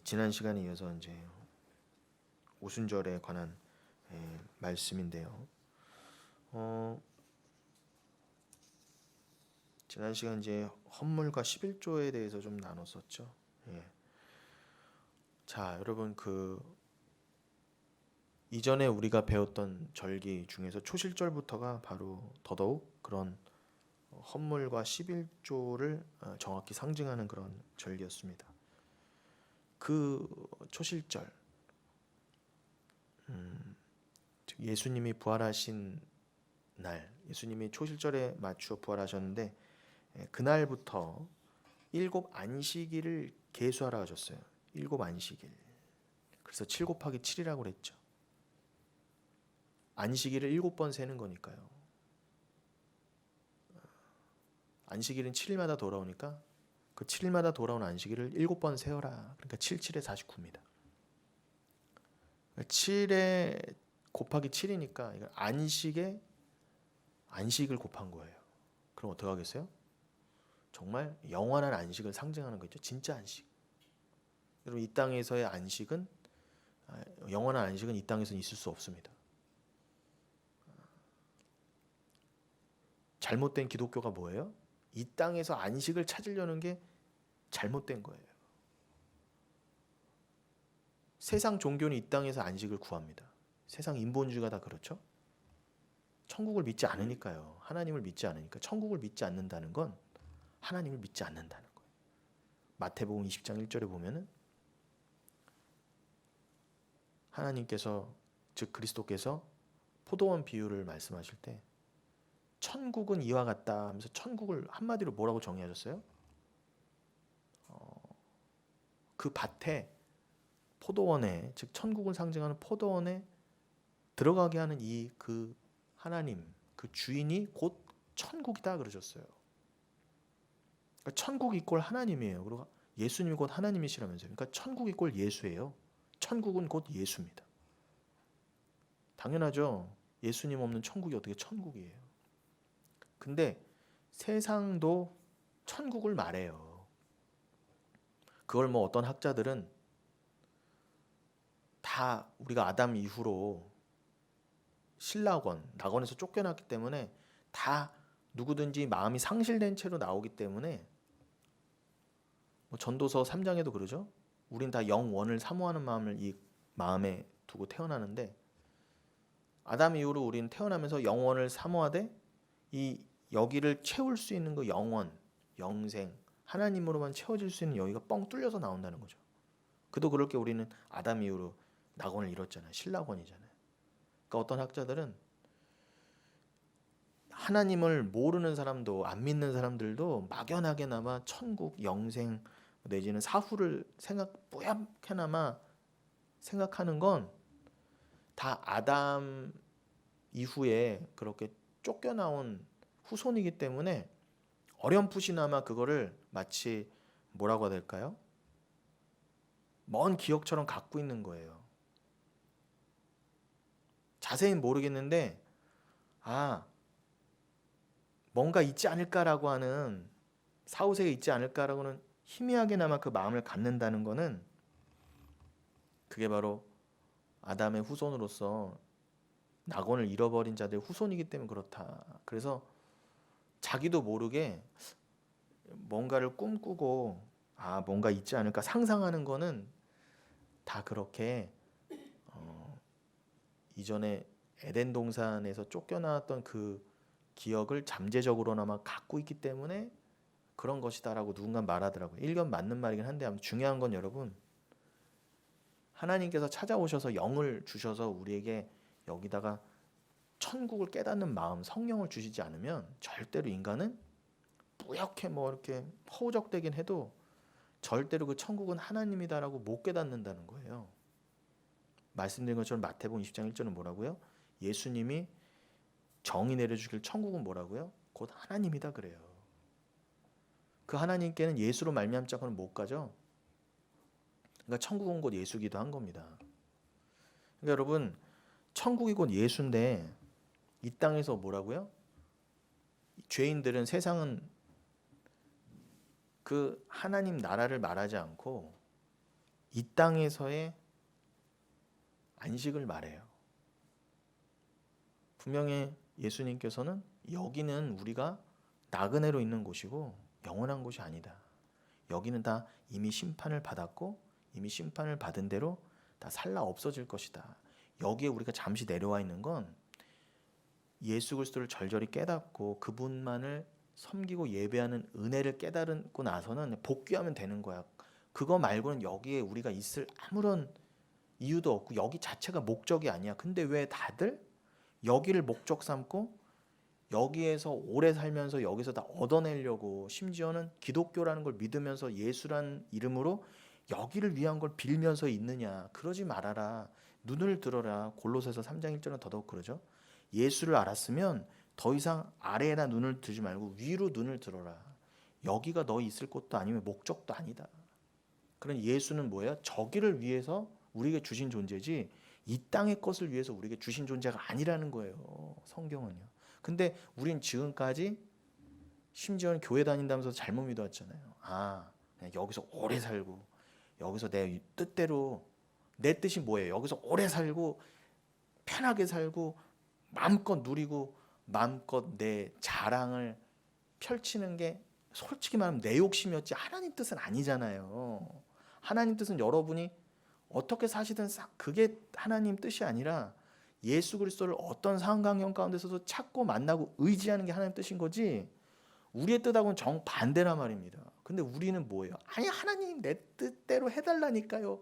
지난 시간에 이어서 이제 오순절에 관한 말씀인데요. 지난 시간 이제 헌물과 11조에 대해서 좀 나눴었죠. 자, 여러분 이전에 우리가 배웠던 절기 중에서 초실절부터가 바로 더더욱 그런 헌물과 11조를 정확히 상징하는 그런 절기였습니다. 그 초실절, 즉 예수님이 부활하신 날, 예수님이 초실절에 맞추어 부활하셨는데 그날부터 7 안식일을 계수하라 하셨어요. 7 안식일. 그래서 7 곱하기 7이라고 그랬죠. 안식일을 7번 세는 거니까요. 안식일은 7일마다 돌아오니까 그 7일마다 돌아온 안식일을 7번 세어라. 그러니까 7, 7에 49입니다. 7에 곱하기 7이니까 이걸 안식을 곱한 거예요. 그럼 어떻게 하겠어요? 정말 영원한 안식을 상징하는 거죠. 진짜 안식. 여러분 이 땅에서의 안식은 영원한 안식은 이 땅에서는 있을 수 없습니다. 잘못된 기독교가 뭐예요? 이 땅에서 안식을 찾으려는 게 잘못된 거예요. 세상 종교는 이 땅에서 안식을 구합니다. 세상 인본주의가 다 그렇죠? 천국을 믿지 않으니까요. 하나님을 믿지 않으니까. 천국을 믿지 않는다는 건 하나님을 믿지 않는다는 거예요. 마태복음 20장 1절에 보면은 하나님께서 즉 그리스도께서 포도원 비유를 말씀하실 때 천국은 이와 같다 하면서 천국을 한마디로 뭐라고 정의하셨어요? 그 밭에 포도원에 즉 천국을 상징하는 포도원에 들어가게 하는 그 하나님 그 주인이 곧 천국이다 그러셨어요. 그러니까 천국 이꼴 하나님이에요. 그리고 예수님이 곧 하나님이시라면서요. 그러니까 천국 이꼴 예수예요. 천국은 곧 예수입니다. 당연하죠. 예수님 없는 천국이 어떻게 천국이에요. 근데 세상도 천국을 말해요. 그걸 뭐 어떤 학자들은 다 우리가 아담 이후로 낙원에서 쫓겨났기 때문에 다 누구든지 마음이 상실된 채로 나오기 때문에 뭐 전도서 3장에도 그러죠. 우린 다 영원을 사모하는 마음을 이 마음에 두고 태어나는데 아담 이후로 우리는 태어나면서 영원을 사모하되 여기를 채울 수 있는 그 영원, 영생, 하나님으로만 채워질 수 있는 여기가 뻥 뚫려서 나온다는 거죠. 그도 그럴 게 우리는 아담 이후로 낙원을 잃었잖아요. 신락원이잖아요. 그러니까 어떤 학자들은 하나님을 모르는 사람도 안 믿는 사람들도 막연하게나마 천국, 영생 내지는 사후를 뿌옇게나마 생각하는 건 다 아담 이후에 그렇게 쫓겨나온 후손이기 때문에 어렴풋이나마 그거를 마치 뭐라고 해야 될까요? 먼 기억처럼 갖고 있는 거예요. 자세히 모르겠는데 뭔가 있지 않을까라고 하는 사후세가 있지 않을까라고는 희미하게나마 그 마음을 갖는다는 거는 그게 바로 아담의 후손으로서 낙원을 잃어버린 자들의 후손이기 때문에 그렇다. 그래서 자기도 모르게 뭔가를 꿈꾸고 뭔가 있지 않을까 상상하는 거는 다 그렇게 이전에 에덴 동산에서 쫓겨나왔던 그 기억을 잠재적으로나마 갖고 있기 때문에 그런 것이다라고 누군가 말하더라고요. 일견 맞는 말이긴 한데 중요한 건 여러분 하나님께서 찾아오셔서 영을 주셔서 우리에게 여기다가 천국을 깨닫는 마음, 성령을 주시지 않으면 절대로 인간은 뿌옇게 뭐 이렇게 허우적대긴 해도 절대로 그 천국은 하나님이다라고 못 깨닫는다는 거예요. 말씀드린 것처럼 마태복음 20장 1절은 뭐라고요? 예수님이 정의 내려주길 천국은 뭐라고요? 곧 하나님이다 그래요. 그 하나님께는 예수로 말미암지 않고는 못 가죠. 그러니까 천국은 곧 예수기도 한 겁니다. 그러니까 여러분 천국이 곧 예수인데 이 땅에서 뭐라고요? 죄인들은 세상은 그 하나님 나라를 말하지 않고 이 땅에서의 안식을 말해요. 분명히 예수님께서는 여기는 우리가 나그네로 있는 곳이고 영원한 곳이 아니다. 여기는 다 이미 심판을 받았고 이미 심판을 받은 대로 다 살라 없어질 것이다. 여기에 우리가 잠시 내려와 있는 건 예수 그리스도를 절절히 깨닫고 그분만을 섬기고 예배하는 은혜를 깨달고 나서는 복귀하면 되는 거야. 그거 말고는 여기에 우리가 있을 아무런 이유도 없고 여기 자체가 목적이 아니야. 근데 왜 다들 여기를 목적 삼고 여기에서 오래 살면서 여기서 다 얻어내려고 심지어는 기독교라는 걸 믿으면서 예수란 이름으로 여기를 위한 걸 빌면서 있느냐. 그러지 말아라. 눈을 들어라. 골로새서 3장 1절은 더더욱 그러죠. 예수를 알았으면 더 이상 아래에다 눈을 들지 말고 위로 눈을 들어라. 여기가 너 있을 곳도 아니면 목적도 아니다. 그런 예수는 뭐예요? 저기를 위해서 우리에게 주신 존재지 이 땅의 것을 위해서 우리에게 주신 존재가 아니라는 거예요. 성경은요. 근데 우린 지금까지 심지어는 교회 다닌다면서 잘못 믿어왔잖아요. 그냥 여기서 오래 살고 여기서 내 뜻대로 내 뜻이 뭐예요? 여기서 오래 살고 편하게 살고 마음껏 누리고 마음껏 내 자랑을 펼치는 게 솔직히 말하면 내 욕심이었지 하나님 뜻은 아니잖아요. 하나님 뜻은 여러분이 어떻게 사시든 그게 하나님 뜻이 아니라 예수 그리스도를 어떤 상황관계 가운데서도 찾고 만나고 의지하는 게 하나님 뜻인 거지 우리의 뜻하고는 정반대란 말입니다. 근데 우리는 뭐예요? 아니 하나님 내 뜻대로 해달라니까요.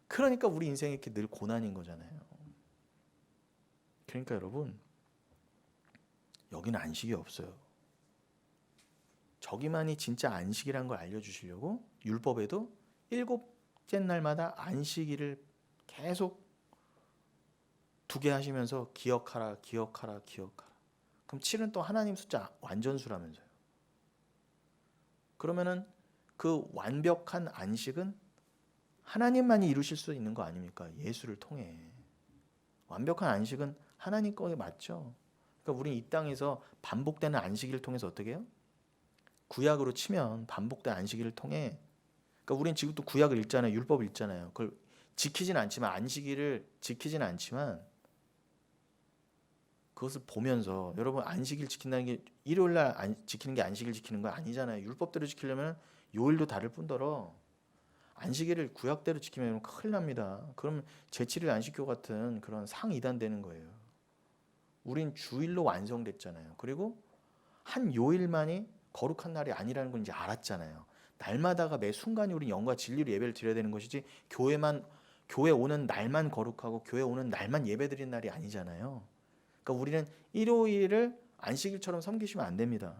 그러니까 우리 인생이 이렇게 늘 고난인 거잖아요. 그러니까 여러분 여기는 안식이 없어요. 저기만이 진짜 안식이라는 걸 알려주시려고 율법에도 7째 날마다 안식일을 계속 두게 하시면서 기억하라 기억하라 기억하라. 그럼 7은 또 하나님 숫자 완전수라면서요. 그러면은 그 완벽한 안식은 하나님만이 이루실 수 있는 거 아닙니까? 예수를 통해. 완벽한 안식은 하나님 거에 맞죠. 그러니까 우리는 이 땅에서 반복되는 안식일을 통해서 어떻게 해요? 구약으로 치면 반복된 안식일을 통해 그러니까 우리는 지금 또 구약을 읽잖아요. 율법을 읽잖아요. 그걸 지키진 않지만 안식일을 지키진 않지만 그것을 보면서 여러분 안식일 지킨다는 게 일요일 날 지키는 게 안식일 지키는 거 아니잖아요. 율법대로 지키려면 요일도 다를 뿐더러 안식일을 구약대로 지키면 큰일 납니다. 그럼 제7일 안식교 같은 그런 상이단 되는 거예요. 우린 주일로 완성됐잖아요. 그리고 한 요일만이 거룩한 날이 아니라는 걸 이제 알았잖아요. 날마다가 매 순간이 우린 영과 진리로 예배를 드려야 되는 것이지 교회 오는 날만 거룩하고 교회 오는 날만 예배 드리는 날이 아니잖아요. 그러니까 우리는 일요일을 안식일처럼 섬기시면 안 됩니다.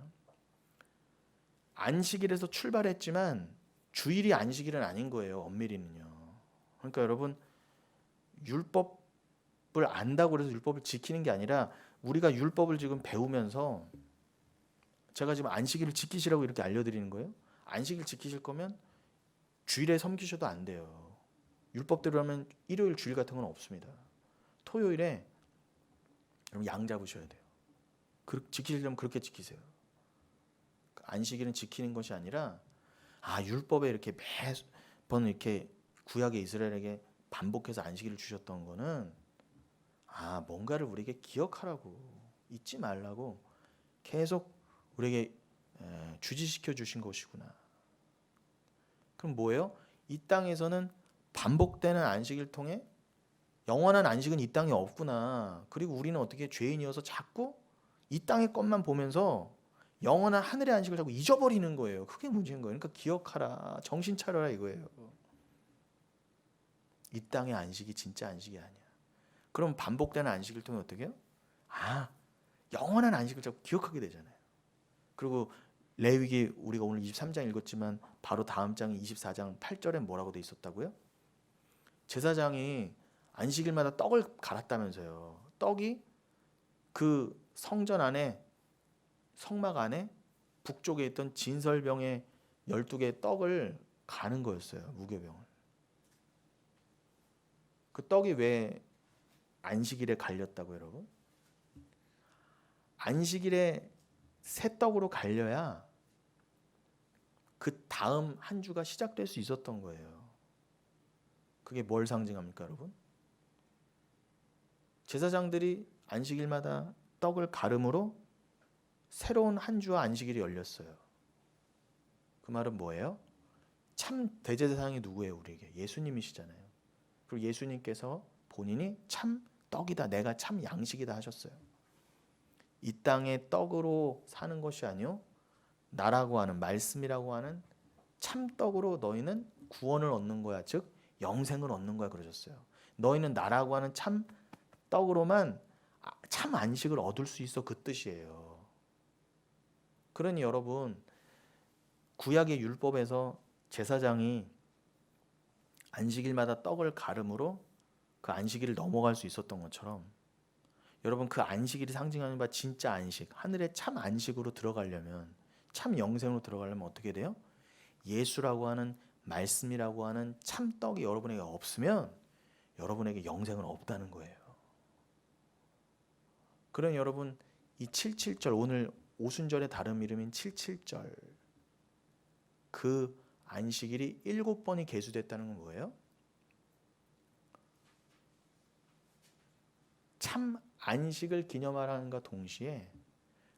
안식일에서 출발했지만 주일이 안식일은 아닌 거예요. 엄밀히는요. 그러니까 여러분 율법을 안다고 해서 율법을 지키는 게 아니라 우리가 율법을 지금 배우면서 제가 지금 안식일을 지키시라고 이렇게 알려드리는 거예요. 안식일 지키실 거면 주일에 섬기셔도 안 돼요. 율법대로 하면 일요일 주일 같은 건 없습니다. 토요일에 그럼 양 잡으셔야 돼요. 지키려면 그렇게 지키세요. 안식일은 지키는 것이 아니라 율법에 이렇게 매번 이렇게 구약의 이스라엘에게 반복해서 안식일을 주셨던 거는 뭔가를 우리에게 기억하라고 잊지 말라고 계속 우리에게 주지시켜 주신 것이구나. 그럼 뭐예요? 이 땅에서는 반복되는 안식일 통해 영원한 안식은 이 땅에 없구나. 그리고 우리는 어떻게 죄인이어서 자꾸 이 땅의 것만 보면서 영원한 하늘의 안식을 자꾸 잊어버리는 거예요. 그게 문제인 거예요. 그러니까 기억하라. 정신 차려라 이거예요. 이 땅의 안식이 진짜 안식이 아니야. 그럼 반복되는 안식을 통해 어떻게 해요? 영원한 안식을 자꾸 기억하게 되잖아요. 그리고 레위기 우리가 오늘 23장 읽었지만 바로 다음 장인 24장 8절에 뭐라고 돼 있었다고요? 제사장이 안식일마다 떡을 갈았다면서요. 떡이 그 성전 안에 성막 안에 북쪽에 있던 진설병에 12개의 떡을 가는 거였어요. 무교병을. 그 떡이 왜 안식일에 갈렸다고 여러분? 안식일에 새 떡으로 갈려야 그 다음 한 주가 시작될 수 있었던 거예요. 그게 뭘 상징합니까, 여러분? 제사장들이 안식일마다 떡을 가름으로 새로운 한 주와 안식일이 열렸어요. 그 말은 뭐예요? 참 대제사장이 누구예요? 우리에게 예수님이시잖아요. 그리고 예수님께서 본인이 참 떡이다, 내가 참 양식이다 하셨어요. 이 땅의 떡으로 사는 것이 아니요 나라고 하는 말씀이라고 하는 참 떡으로 너희는 구원을 얻는 거야. 즉 영생을 얻는 거야 그러셨어요. 너희는 나라고 하는 참 떡으로만 참 안식을 얻을 수 있어, 그 뜻이에요. 그러니 여러분, 구약의 율법에서 제사장이 안식일마다 떡을 가름으로 그 안식일을 넘어갈 수 있었던 것처럼, 여러분 그 안식일이 상징하는 바 진짜 안식, 하늘의 참 안식으로 들어가려면, 참 영생으로 들어가려면 어떻게 돼요? 예수라고 하는 말씀이라고 하는 참 떡이 여러분에게 없으면 여러분에게 영생은 없다는 거예요. 그러니 여러분, 이 77절, 오늘 오순절의 다른 이름인 77절, 그 안식일이 7번이 계수됐다는 건 뭐예요? 참 안식을 기념하라는가 동시에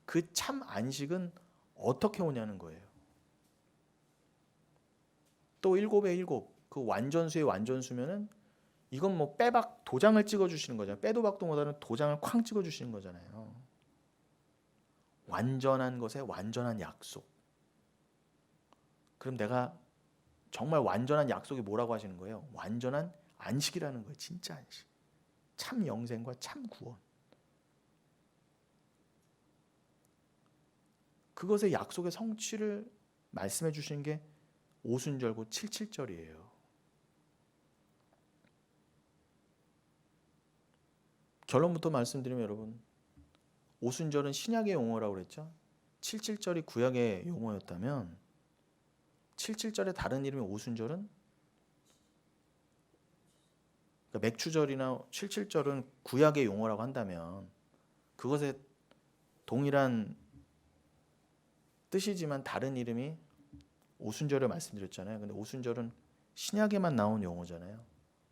그 참 안식은 어떻게 오냐는 거예요. 또 7의 7, 그 완전수의 완전수면은 이건 뭐 빼박 도장을 찍어 주시는 거잖아요. 빼도 박도 못하는 도장을 쾅 찍어 주시는 거잖아요. 완전한 것에 완전한 약속. 그럼 내가 정말 완전한 약속이 뭐라고 하시는 거예요? 완전한 안식이라는 거예요. 진짜 안식. 참 영생과 참 구원. 그것의 약속의 성취를 말씀해 주시는 게 오순절고 77절이에요. 결론부터 말씀드리면 여러분, 오순절은 신약의 용어라고 그랬죠. 77절이 구약의 용어였다면 77절의 다른 이름의 오순절은, 그러니까 맥추절이나 77절은 구약의 용어라고 한다면 그것에 동일한 뜻이지만 다른 이름이 오순절을 말씀드렸잖아요. 근데 오순절은 신약에만 나온 용어잖아요.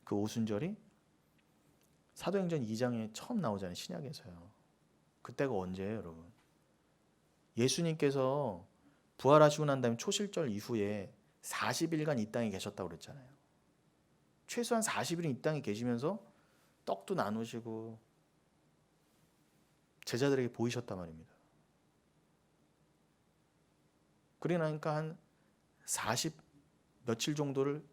그 오순절이 사도행전 2장에 처음 나오잖아요. 신약에서요. 그때가 언제예요, 여러분? 예수님께서 부활하시고 난 다음에 초실절 이후에 40일간 이 땅에 계셨다고 그랬잖아요. 최소한 40일은 이 땅에 계시면서 떡도 나누시고 제자들에게 보이셨단 말입니다. 그러니까 한 40 며칠 정도를,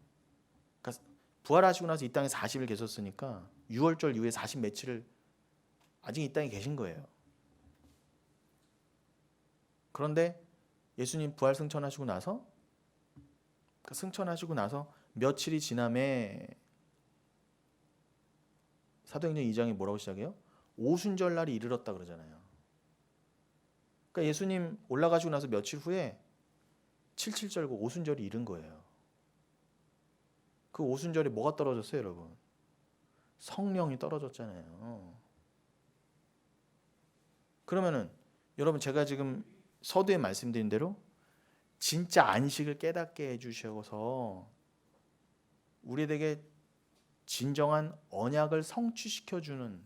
그러니까 부활하시고 나서 이 땅에 40일 계셨으니까 6월절 이후에 40 며칠을 아직 이 땅에 계신 거예요. 그런데 예수님 부활 승천하시고 나서, 그러니까 승천하시고 나서 며칠이 지남에 사도행전 2장이 뭐라고 시작해요? 오순절 날이 이르렀다 그러잖아요. 그러니까 예수님 올라가시고 나서 며칠 후에 77절고 오순절이 이른 거예요. 그 오순절에 뭐가 떨어졌어요, 여러분? 성령이 떨어졌잖아요. 그러면은 여러분, 제가 지금 서두에 말씀드린 대로 진짜 안식을 깨닫게 해주셔서 우리에게 진정한 언약을 성취시켜주는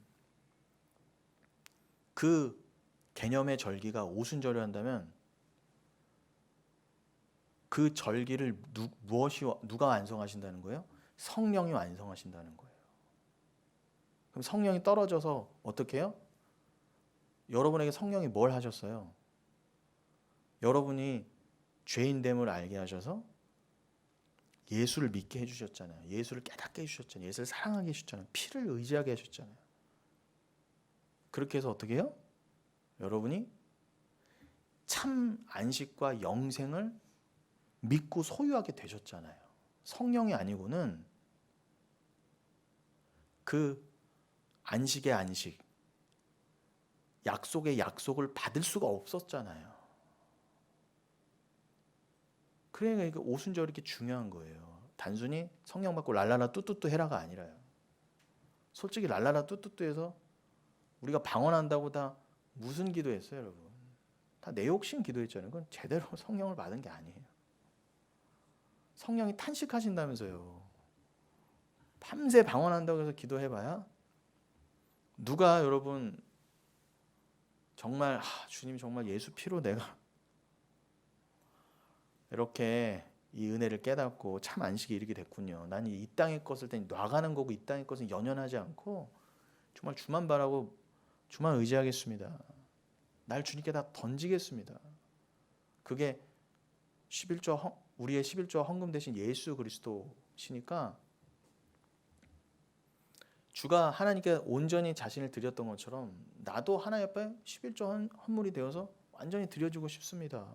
그 개념의 절기가 오순절을 한다면 그 절기를 누가 완성하신다는 거예요? 성령이 완성하신다는 거예요. 그럼 성령이 떨어져서 어떻게 해요? 여러분에게 성령이 뭘 하셨어요? 여러분이 죄인됨을 알게 하셔서 예수를 믿게 해주셨잖아요. 예수를 깨닫게 해주셨잖아요. 예수를 사랑하게 해주셨잖아요. 피를 의지하게 해주셨잖아요. 그렇게 해서 어떻게 해요? 여러분이 참 안식과 영생을 믿고 소유하게 되셨잖아요. 성령이 아니고는 그 안식의 안식, 약속의 약속을 받을 수가 없었잖아요. 그러니까 오순절이 이렇게 중요한 거예요. 단순히 성령 받고 랄라라 뚜뚜뚜 해라가 아니라요. 솔직히 랄라라 뚜뚜뚜해서 우리가 방언한다고 다 무슨 기도했어요, 여러분? 다 내 욕심 기도했잖아요. 그건 제대로 성령을 받은 게 아니에요. 성령이 탄식하신다면서요. 밤새 방언한다고 해서 기도해봐야 누가 여러분 정말 주님 정말 예수 피로 내가 이렇게 이 은혜를 깨닫고 참 안식에 이르게 됐군요. 난 이 땅의 것을 놔가는 거고 이 땅의 것은 연연하지 않고 정말 주만 바라고 주만 의지하겠습니다. 날 주님께 다 던지겠습니다. 그게 11조 우리의 11조와 헌금 대신 예수 그리스도시니까 주가 하나님께 온전히 자신을 드렸던 것처럼 나도 하나님 앞에 11조 헌물이 되어서 완전히 드려주고 싶습니다.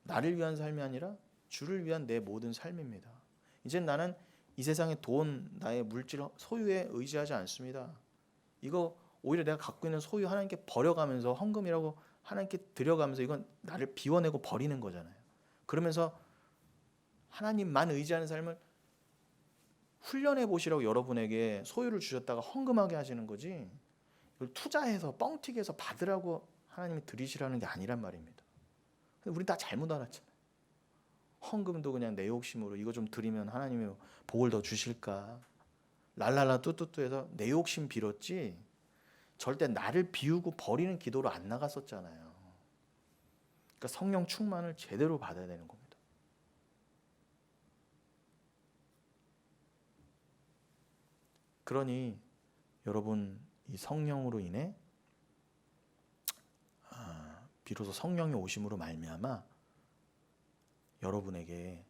나를 위한 삶이 아니라 주를 위한 내 모든 삶입니다. 이제 나는 이 세상의 돈, 나의 물질, 소유에 의지하지 않습니다. 이거 오히려 내가 갖고 있는 소유 하나님께 버려가면서 헌금이라고 하나님께 드려가면서 이건 나를 비워내고 버리는 거잖아요. 그러면서 하나님만 의지하는 삶을 훈련해 보시라고 여러분에게 소유를 주셨다가 헌금하게 하시는 거지, 이걸 투자해서 뻥튀기해서 받으라고 하나님이 드리시라는 게 아니란 말입니다. 근데 우리 다 잘못 알았잖아요. 헌금도 그냥 내 욕심으로 이거 좀 드리면 하나님이 복을 더 주실까 랄랄라 뚜뚜뚜해서 내 욕심 빌었지 절대 나를 비우고 버리는 기도로 안 나갔었잖아요. 그러니까 성령 충만을 제대로 받아야 되는 겁니다. 그러니 여러분 이 성령으로 인해 비로소 성령이 오심으로 말미암아 여러분에게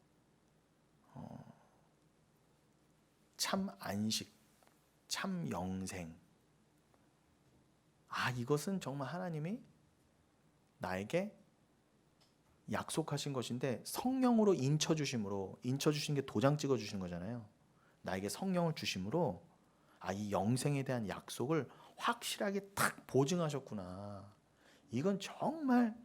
참 안식, 참 영생, 이것은 정말 하나님이 나에게 약속하신 것인데 성령으로 인쳐주심으로, 인쳐주신 게 도장 찍어주신 거잖아요. 나에게 성령을 주심으로 이 영생에 대한 약속을 확실하게 탁 보증하셨구나. 이건 정말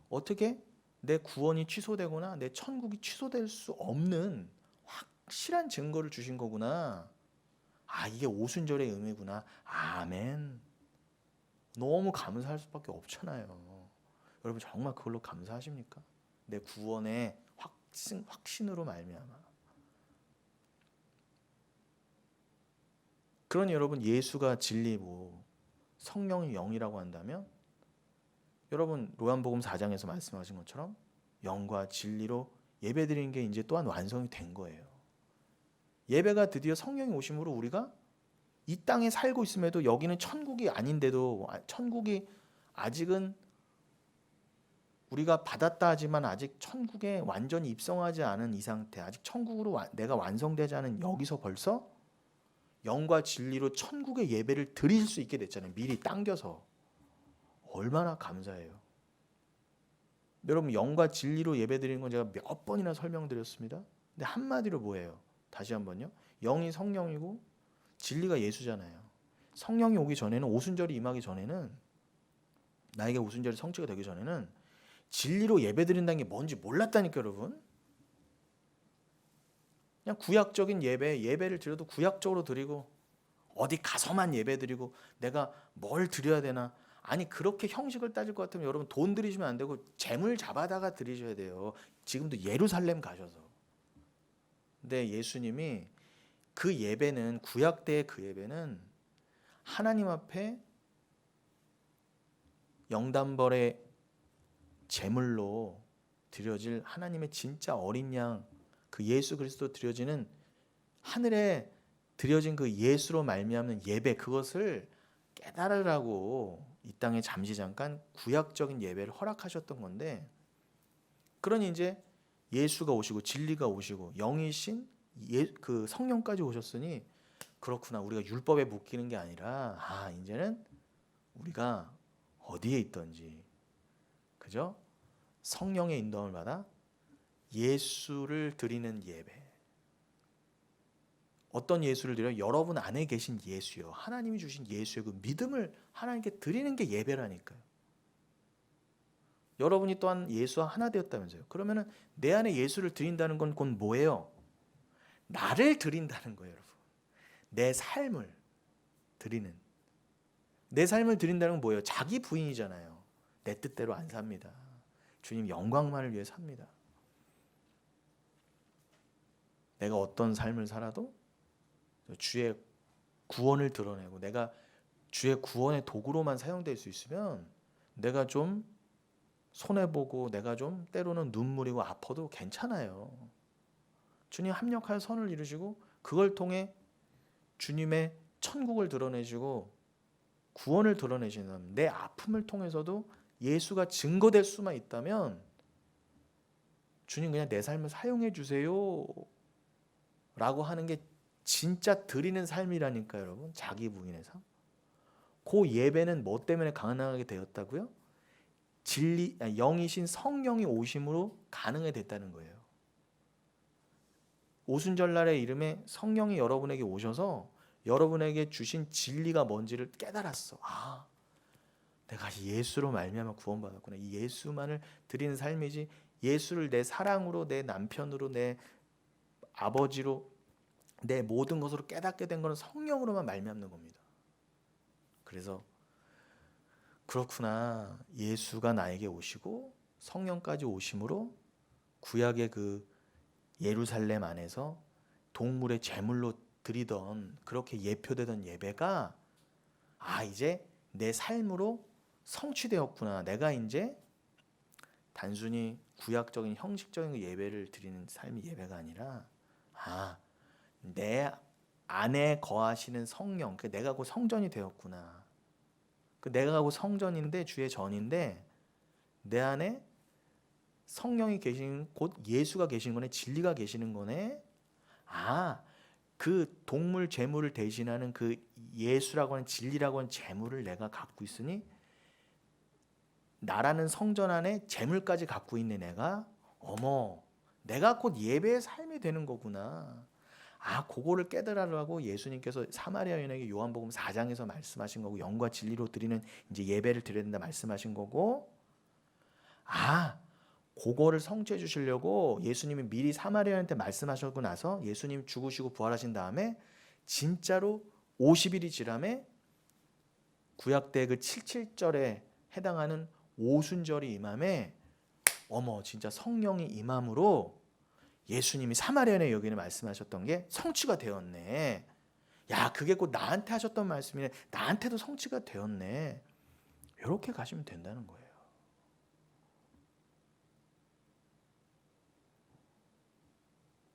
어떻게 내 구원이 취소되거나 내 천국이 취소될 수 없는 확실한 증거를 주신 거구나. 이게 오순절의 의미구나. 아멘. 너무 감사할 수밖에 없잖아요. 여러분 정말 그걸로 감사하십니까? 내 구원의 확신으로 말미암아. 그러니 여러분 예수가 진리고 성령이 영이라고 한다면 여러분 요한복음 4장에서 말씀하신 것처럼 영과 진리로 예배드리는 게 이제 또한 완성이 된 거예요. 예배가 드디어 성령이 오심으로 우리가 이 땅에 살고 있음에도 여기는 천국이 아닌데도 천국이 아직은 우리가 받았다 하지만 아직 천국에 완전히 입성하지 않은 이 상태, 아직 천국으로 내가 완성되지 않은 여기서 벌써 영과 진리로 천국의 예배를 드릴 수 있게 됐잖아요. 미리 당겨서. 얼마나 감사해요. 여러분 영과 진리로 예배드리는 건 제가 몇 번이나 설명드렸습니다. 근데 한마디로 뭐예요? 다시 한번요. 영이 성령이고 진리가 예수잖아요. 성령이 오기 전에는, 오순절이 임하기 전에는, 나에게 오순절이 성취가 되기 전에는 진리로 예배드린다는 게 뭔지 몰랐다니까 여러분. 그냥 구약적인 예배를 드려도 구약적으로 드리고 어디 가서만 예배드리고 내가 뭘 드려야 되나. 그렇게 형식을 따질 것 같으면 여러분 돈 드리시면 안 되고 재물 잡아다가 드리셔야 돼요. 지금도 예루살렘 가셔서. 근데 예수님이 그 예배는, 구약 때의 그 예배는 하나님 앞에 영단벌의 제물로 드려질 하나님의 진짜 어린 양, 그 예수 그리스도 드려지는 하늘에 드려진 그 예수로 말미암는 예배, 그것을 깨달으라고 이 땅에 잠시 잠깐 구약적인 예배를 허락하셨던 건데, 그러니 이제 예수가 오시고 진리가 오시고 영이신 그 성령까지 오셨으니 그렇구나. 우리가 율법에 묶이는 게 아니라 이제는 우리가 어디에 있든지, 그죠? 성령의 인도함을 받아 예수를 드리는 예배. 어떤 예수를 드려요? 여러분 안에 계신 예수요. 하나님이 주신 예수의 그 믿음을 하나님께 드리는 게 예배라니까요. 여러분이 또한 예수와 하나 되었다면서요. 그러면은 내 안에 예수를 드린다는 건 곧 뭐예요? 나를 드린다는 거예요, 여러분. 내 삶을 드리는. 내 삶을 드린다는 건 뭐예요? 자기 부인이잖아요. 내 뜻대로 안 삽니다. 주님 영광만을 위해 삽니다. 내가 어떤 삶을 살아도 주의 구원을 드러내고 내가 주의 구원의 도구로만 사용될 수 있으면 내가 좀 손해보고 내가 좀 때로는 눈물이고 아파도 괜찮아요. 주님 합력하여 선을 이루시고 그걸 통해 주님의 천국을 드러내시고 구원을 드러내시는 내 아픔을 통해서도 예수가 증거될 수만 있다면 주님 그냥 내 삶을 사용해 주세요 라고 하는 게 진짜 드리는 삶이라니까요, 여러분. 자기 부인의 삶. 그 예배는 뭐 때문에 가능하게 되었다고요? 영이신 성령이 오심으로 가능하게 됐다는 거예요. 오순절날의 이름에 성령이 여러분에게 오셔서 여러분에게 주신 진리가 뭔지를 깨달았어. 아, 내가 예수로 말미암아 구원받았구나. 이 예수만을 드리는 삶이지 예수를 내 사랑으로, 내 남편으로, 내 아버지로, 내 모든 것으로 깨닫게 된 것은 성령으로만 말미암는 겁니다. 그래서 그렇구나. 예수가 나에게 오시고 성령까지 오심으로 구약의 그 예루살렘 안에서 동물의 제물로 드리던 그렇게 예표되던 예배가 이제 내 삶으로 성취되었구나. 내가 이제 단순히 구약적인 형식적인 예배를 드리는 삶이 예배가 아니라 내 안에 거하시는 성령, 내가 곧 성전이 되었구나. 내가 곧 성전인데 주의 전인데 내 안에 성령이 계신 곧 예수가 계신 거네. 진리가 계시는 거네. 그 동물 제물을 대신하는 그 예수라고 하는 진리라고 하는 제물을 내가 갖고 있으니 나라는 성전 안에 제물까지 갖고 있는 내가 내가 곧 예배의 삶이 되는 거구나. 그거를 깨달으라고 예수님께서 사마리아 여인에게 요한복음 4장에서 말씀하신 거고 영과 진리로 드리는 이제 예배를 드려야 된다 말씀하신 거고 그거를 성취해 주시려고 예수님이 미리 사마리아인한테 말씀하셨고 나서 예수님 죽으시고 부활하신 다음에 진짜로 50일이 지남에 구약 때 그 77절에 해당하는 오순절이 임함에 진짜 성령이 임함으로 예수님이 사마리아인의 여인에 말씀하셨던 게 성취가 되었네. 그게 곧 나한테 하셨던 말씀이네. 나한테도 성취가 되었네. 이렇게 가시면 된다는 거예요.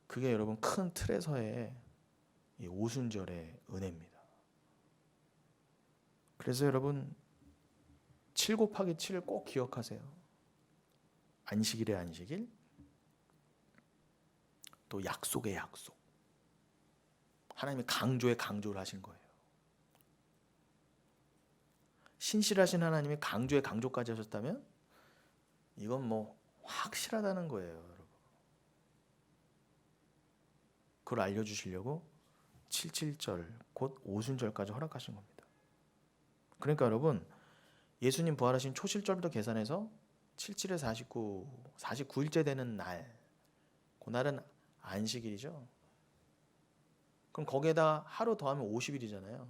그게 여러분 큰 틀에서의 이 오순절의 은혜입니다. 그래서 여러분 7 곱하기 7을 꼭 기억하세요. 안식일의 안식일, 또 약속의 약속. 하나님이 강조를 하신 거예요. 신실하신 하나님이 강조까지 하셨다면 이건 확실하다는 거예요, 여러분. 그걸 알려주시려고 77절 곧 오순절까지 허락하신 겁니다. 그러니까 여러분 예수님 부활하신 초실절부터 계산해서 77에 49일째 되는 날, 그날은 안식일이죠. 그럼 거기에다 하루 더하면 50일이잖아요.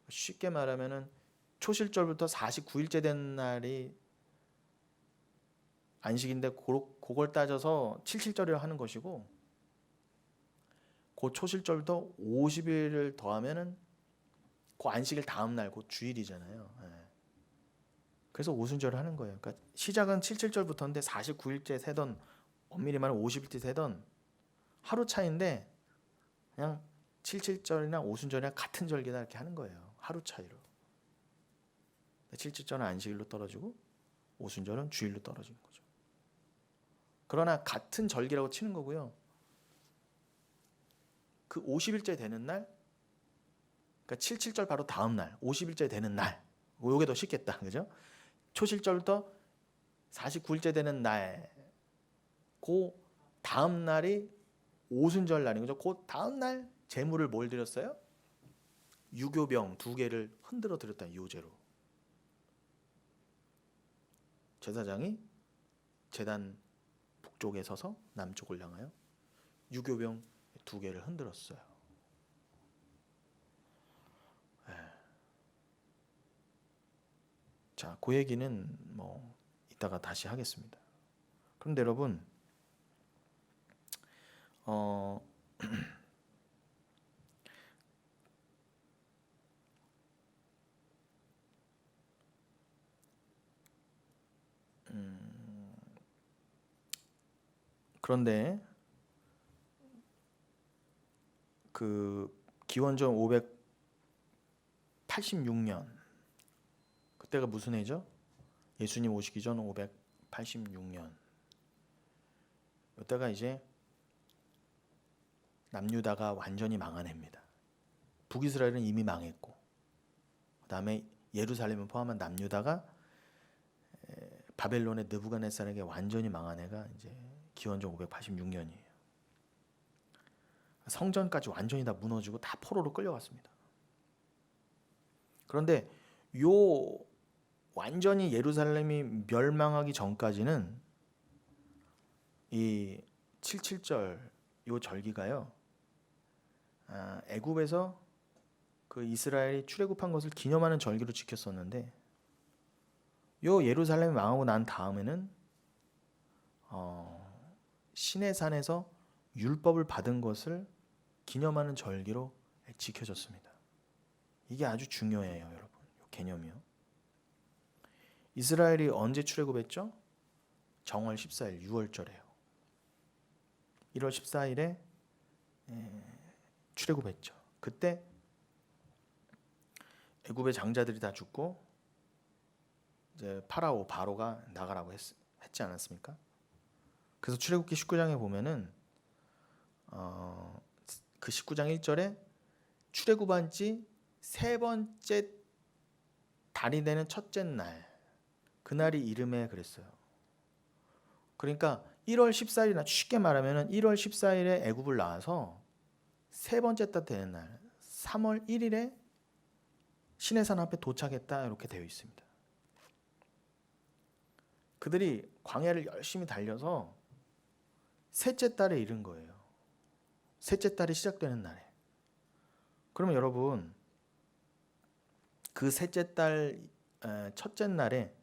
쉽게 말하면은 초실절부터 49일째 된 날이 안식인데 그걸 따져서 77절이라 하는 것이고 그 초실절부터 50일을 더하면은 그 안식일 다음 날 그 주일이잖아요. 그래서 오순절을 하는 거예요. 그러니까 시작은 77절부터인데 49일째 세던 엄밀히 말하면 50일째 세던 하루 차이인데 그냥 77절이나 오순절이랑 같은 절기다 이렇게 하는 거예요. 하루 차이로. 77절은 안식일로 떨어지고 오순절은 주일로 떨어지는 거죠. 그러나 같은 절기라고 치는 거고요. 그 50일째 되는 날, 그러니까 77절 바로 다음 날, 50일째 되는 날, 요게 더 쉽겠다, 그죠? 초실절부터 49일째 되는 날, 그 다음 날이 오순절 날인 거죠. 그 다음 날 제물을 뭘 드렸어요? 유교병 2개를 흔들어 드렸다, 유제로. 제사장이 제단 북쪽에 서서 남쪽을 향하여 유교병 2개를 흔들었어요. 자, 그 얘기는 이따가 다시 하겠습니다. 그런데 여러분, 그런데 그 기원전 586년 그때가 무슨 해죠? 예수님 오시기 전 586년. 이때가 이제 남유다가 완전히 망한 해입니다. 북이스라엘은 이미 망했고, 그다음에 예루살렘을 포함한 남유다가 바벨론의 느부갓네살에게 완전히 망한 해가 이제 기원전 586년이에요. 성전까지 완전히 다 무너지고 다 포로로 끌려갔습니다. 그런데 요 완전히 예루살렘이 멸망하기 전까지는 이 77절 요 절기가요, 애굽에서 그 이스라엘이 출애굽한 것을 기념하는 절기로 지켰었는데, 요 예루살렘이 망하고 난 다음에는 시내산에서 율법을 받은 것을 기념하는 절기로 지켜졌습니다. 이게 아주 중요해요, 여러분. 이 개념이요. 이스라엘이 언제 출애굽했죠? 정월 14일 6월절에요. 1월 14일에 출애굽했죠. 그때 애굽의 장자들이 다 죽고 이제 바로가 나가라고 했지 않았습니까? 그래서 출애굽기 19장에 보면은 그 19장 1절에 출애굽한 지 세 번째 달이 되는 첫째 날, 그날이 이름에 그랬어요. 그러니까 1월 14일이나 쉽게 말하면 1월 14일에 애굽을 나와서 세 번째 달 되는 날 3월 1일에 시내산 앞에 도착했다, 이렇게 되어 있습니다. 그들이 광야를 열심히 달려서 셋째 달에 이른 거예요. 셋째 달이 시작되는 날에. 그러면 여러분, 그 셋째 달 첫째 날에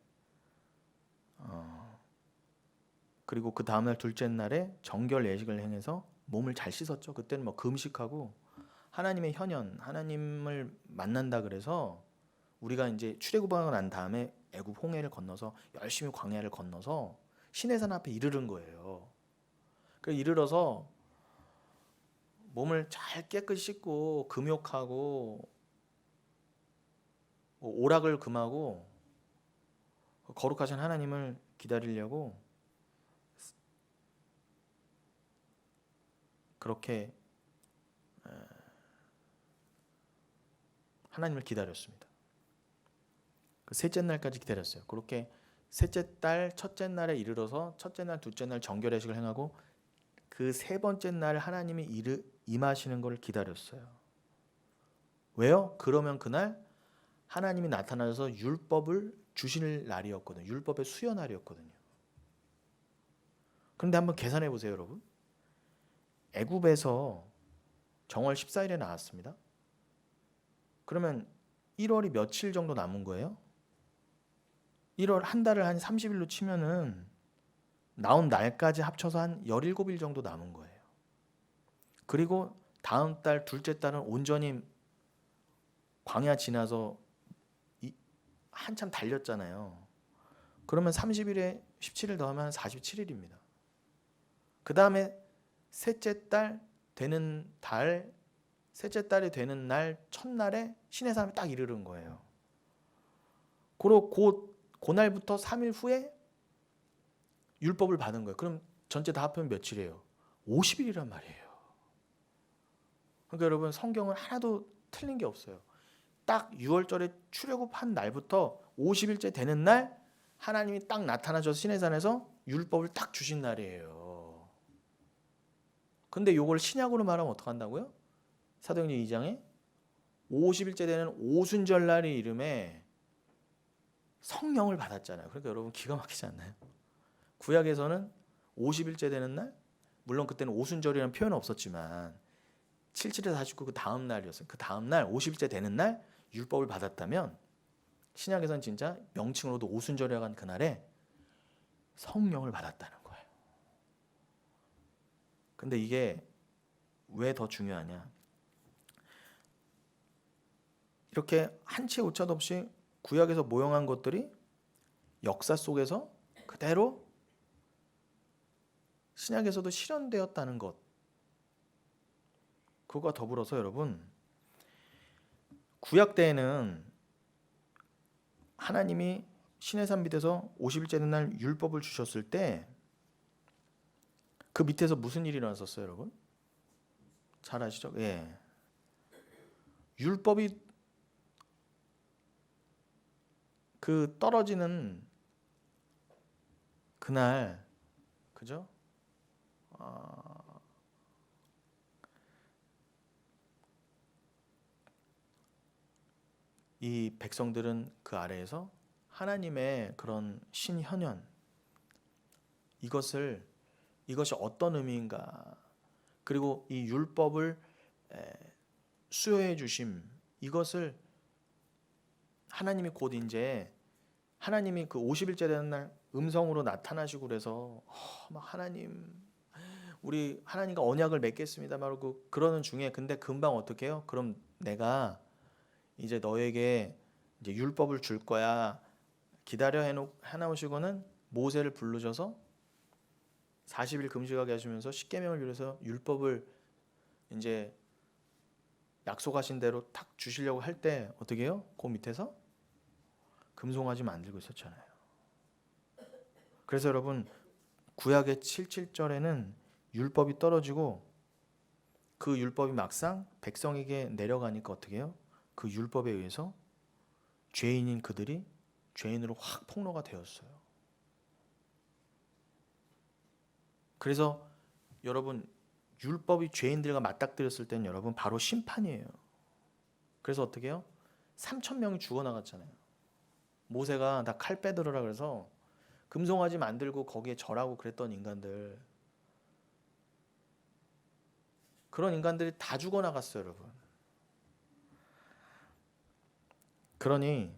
그리고 그 다음날 둘째 날에 정결 예식을 행해서 몸을 잘 씻었죠. 그때는 뭐 금식하고 하나님의 현현, 하나님을 만난다 그래서 우리가 이제 출애굽하고 난 다음에 애굽 홍해를 건너서 열심히 광야를 건너서 시내산 앞에 이르른 거예요. 그 이르러서 몸을 잘 깨끗이 씻고 금욕하고 오락을 금하고 거룩하신 하나님을 기다리려고 그렇게 하나님을 기다렸습니다. 그 셋째 날까지 기다렸어요. 그렇게 셋째 달 첫째 날에 이르러서 첫째 날, 둘째 날 정결예식을 행하고 그 세 번째 날 하나님이 임하시는 것을 기다렸어요. 왜요? 그러면 그날 하나님이 나타나셔서 율법을 주실 날이었거든요. 율법의 수여날이었거든요. 그런데 한번 계산해 보세요, 여러분. 애굽에서 정월 14일에 나왔습니다. 그러면 1월이 며칠 정도 남은 거예요? 1월 한 달을 한 30일로 치면은 나온 날까지 합쳐서 한 17일 정도 남은 거예요. 그리고 다음 달 둘째 달은 온전히 광야 지나서 한참 달렸잖아요. 그러면 30일에 17일 더하면 47일입니다. 그 다음에 셋째 달 되는 달, 셋째 달이 되는 날 첫날에 시내산에 딱 이르는 거예요. 그리고 그날부터 3일 후에 율법을 받은 거예요. 그럼 전체 다 합하면 며칠이에요? 50일이란 말이에요. 그러니까 여러분, 성경은 하나도 틀린 게 없어요. 딱 6월절에 출애굽한 날부터 50일째 되는 날 하나님이 딱 나타나셔서 시내산에서 율법을 딱 주신 날이에요. 근데 이걸 신약으로 말하면 어떡한다고요? 사도행전 2장에 50일째 되는 오순절 날이 이름에 성령을 받았잖아요. 그러니까 여러분, 기가 막히지 않나요? 구약에서는 50일째 되는 날, 물론 그때는 오순절이라는 표현은 없었지만 77에서 49 그 다음 날이었어요. 그 다음 날 50일째 되는 날 율법을 받았다면 신약에서는 진짜 명칭으로도 오순절이라고 한 그날에 성령을 받았다는 거예요. 근데 이게 왜 더 중요하냐? 이렇게 한치의 오차도 없이 구약에서 모형한 것들이 역사 속에서 그대로 신약에서도 실현되었다는 것. 그거와 더불어서 여러분, 구약 때에는 하나님이 시내산 밑에서 50일째 되는 날 율법을 주셨을 때 그 밑에서 무슨 일이 일어났었어요, 여러분? 잘 아시죠? 예. 율법이 그 떨어지는 그날, 그죠? 이 백성들은 그 아래에서 하나님의 그런 신현현, 이것이 어떤 의미인가, 그리고 이 율법을 수여해 주심, 이것을 하나님이 곧 이제 하나님이 그 50일째 되는 날 음성으로 나타나시고 그래서 막 하나님, 우리 하나님과 언약을 맺겠습니다 말고 그러는 중에, 근데 금방 어떻게 해요? 그럼 내가 이제 너에게 이제 율법을 줄 거야, 기다려 해놓으시고는 모세를 부르셔서 40일 금식하게 하시면서 십계명을 위해서 율법을 이제 약속하신 대로 탁 주시려고 할 때 어떻게 해요? 그 밑에서 금송아지 만들고 있었잖아요. 그래서 여러분, 구약의 77절에는 율법이 떨어지고 그 율법이 막상 백성에게 내려가니까 어떻게 해요? 그 율법에 의해서 죄인인 그들이 죄인으로 확 폭로가 되었어요. 그래서 여러분, 율법이 죄인들과 맞닥뜨렸을 때는 여러분 바로 심판이에요. 그래서 어떻게 해요? 3,000명이 죽어나갔잖아요. 모세가 다 칼 빼들어라 그래서 금송아지 만들고 거기에 절하고 그랬던 인간들, 그런 인간들이 다 죽어나갔어요, 여러분. 그러니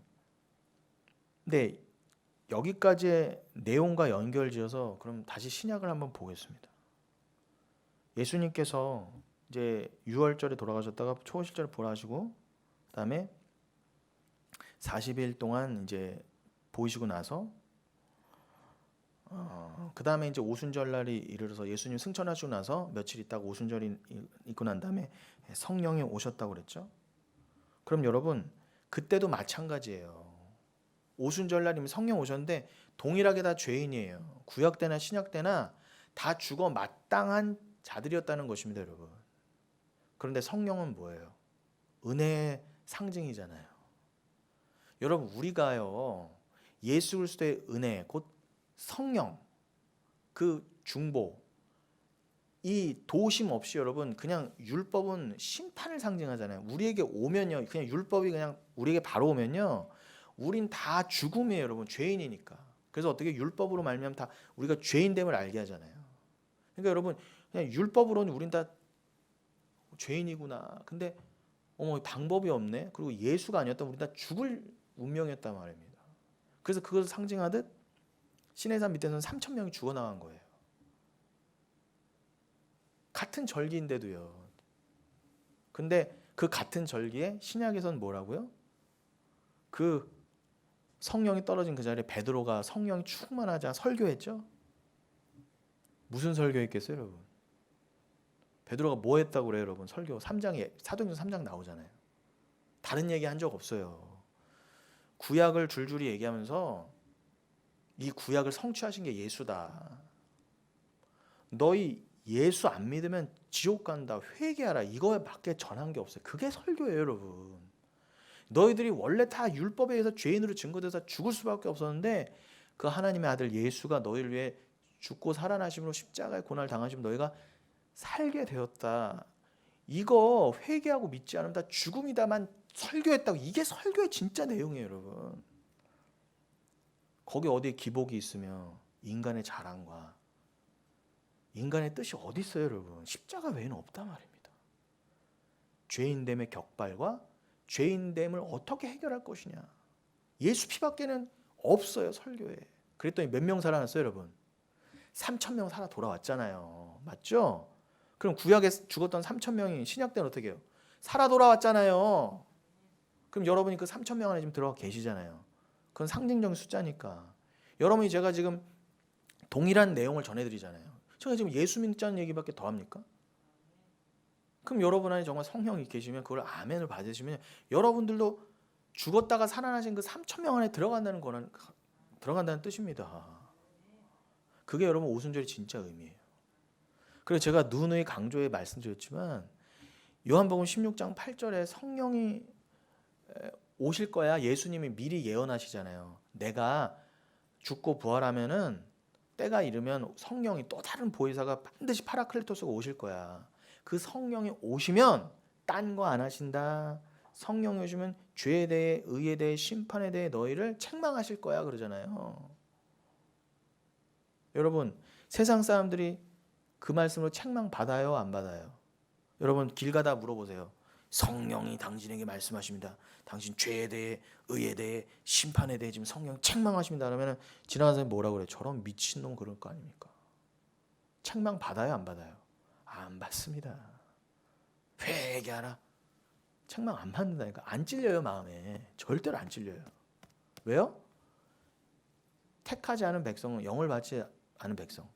근데 여기까지의 내용과 연결지어서 그럼 다시 신약을 한번 보겠습니다. 예수님께서 이제 유월절에 돌아가셨다가 초실절에 부활하시고 그다음에 40일 동안 이제 보이시고 나서 그다음에 이제 오순절 날이 이르러서 예수님 승천하시고 나서 며칠 있다가 오순절이 있고 난 다음에 성령이 오셨다고 그랬죠. 그럼 여러분, 그때도 마찬가지예요. 오순절 날 이미 성령 오셨는데 동일하게 다 죄인이에요. 구약 때나 신약 때나 다 죽어 마땅한 자들이었다는 것입니다, 여러분. 그런데 성령은 뭐예요? 은혜의 상징이잖아요. 여러분, 우리가요, 예수 그리스도의 은혜, 곧 성령, 그 중보, 이 도심 없이 여러분, 그냥 율법은 심판을 상징하잖아요. 우리에게 오면요, 그냥 율법이 그냥 우리에게 바로 오면요, 우린 다 죽음이에요, 여러분. 죄인이니까. 그래서 어떻게 율법으로 말미암아 다 우리가 죄인됨을 알게 하잖아요. 그러니까 여러분, 그냥 율법으로는 우린 다 죄인이구나. 근데 방법이 없네. 그리고 예수가 아니었다면 우린 다 죽을 운명이었단 말입니다. 그래서 그것을 상징하듯 시내산 밑에서는 3,000명이 죽어나간 거예요. 같은 절기인데도요. 근데 그 같은 절기에 신약에서는 뭐라고요? 그 성령이 떨어진 그 자리에 베드로가 성령이 충만하자 설교했죠. 무슨 설교했겠어요, 여러분? 베드로가 뭐 했다고 그래요, 여러분? 설교 3장에 사도행전 3장 나오잖아요. 다른 얘기 한 적 없어요. 구약을 줄줄이 얘기하면서 이 구약을 성취하신 게 예수다. 너희 예수 안 믿으면 지옥 간다. 회개하라. 이거에 밖에 전한 게 없어요. 그게 설교예요, 여러분. 너희들이 원래 다 율법에 의해서 죄인으로 증거돼서 죽을 수밖에 없었는데 그 하나님의 아들 예수가 너희를 위해 죽고 살아나심으로 십자가의 고난을 당하시면 너희가 살게 되었다. 이거 회개하고 믿지 않으면 다 죽음이다만 설교했다고. 이게 설교의 진짜 내용이에요, 여러분. 거기 어디에 기복이 있으며 인간의 자랑과 인간의 뜻이 어디 있어요, 여러분? 십자가 외에는 없단 말입니다. 죄인됨의 격발과 죄인됨을 어떻게 해결할 것이냐. 예수 피밖에는 없어요, 설교에. 그랬더니 몇 명 살아났어요, 여러분? 3,000명 살아 돌아왔잖아요. 맞죠? 그럼 구약에 죽었던 3,000명이 신약 때는 어떻게 해요? 살아 돌아왔잖아요. 그럼 여러분이 그 3,000명 안에 지금 들어가 계시잖아요. 그건 상징적인 숫자니까. 여러분이 제가 지금 동일한 내용을 전해드리잖아요. 제가 지금 예수 믿자는 얘기밖에 더 합니까? 그럼 여러분 안에 정말 성령이 계시면 그걸 아멘을 받으시면 여러분들도 죽었다가 살아나신 그 3천 명 안에 들어간다는 뜻입니다. 그게 여러분 오순절의 진짜 의미예요. 그래서 제가 누누이 강조해 말씀드렸지만 요한복음 16장 8절에 성령이 오실 거야. 예수님이 미리 예언하시잖아요. 내가 죽고 부활하면은 때가 이르면 성령이 또 다른 보혜사가 반드시 파라클리토스가 오실 거야. 그 성령이 오시면 딴 거 안 하신다. 성령이 오시면 죄에 대해, 의에 대해, 심판에 대해 너희를 책망하실 거야 그러잖아요. 여러분 세상 사람들이 그 말씀으로 책망 받아요 안 받아요? 여러분 길 가다 물어보세요. 성령이 당신에게 말씀하십니다. 당신 죄에 대해, 의에 대해, 심판에 대해 지금 성령 책망하십니다. 그러면 지나가는 사람이 뭐라고 그래요? 저런 미친놈 그럴 거 아닙니까? 책망 받아요 안 받아요? 안 받습니다. 회개하라. 책망 안 받는다니까. 안 찔려요 마음에. 절대로 안 찔려요. 왜요? 택하지 않은 백성은 영을 받지 않은 백성.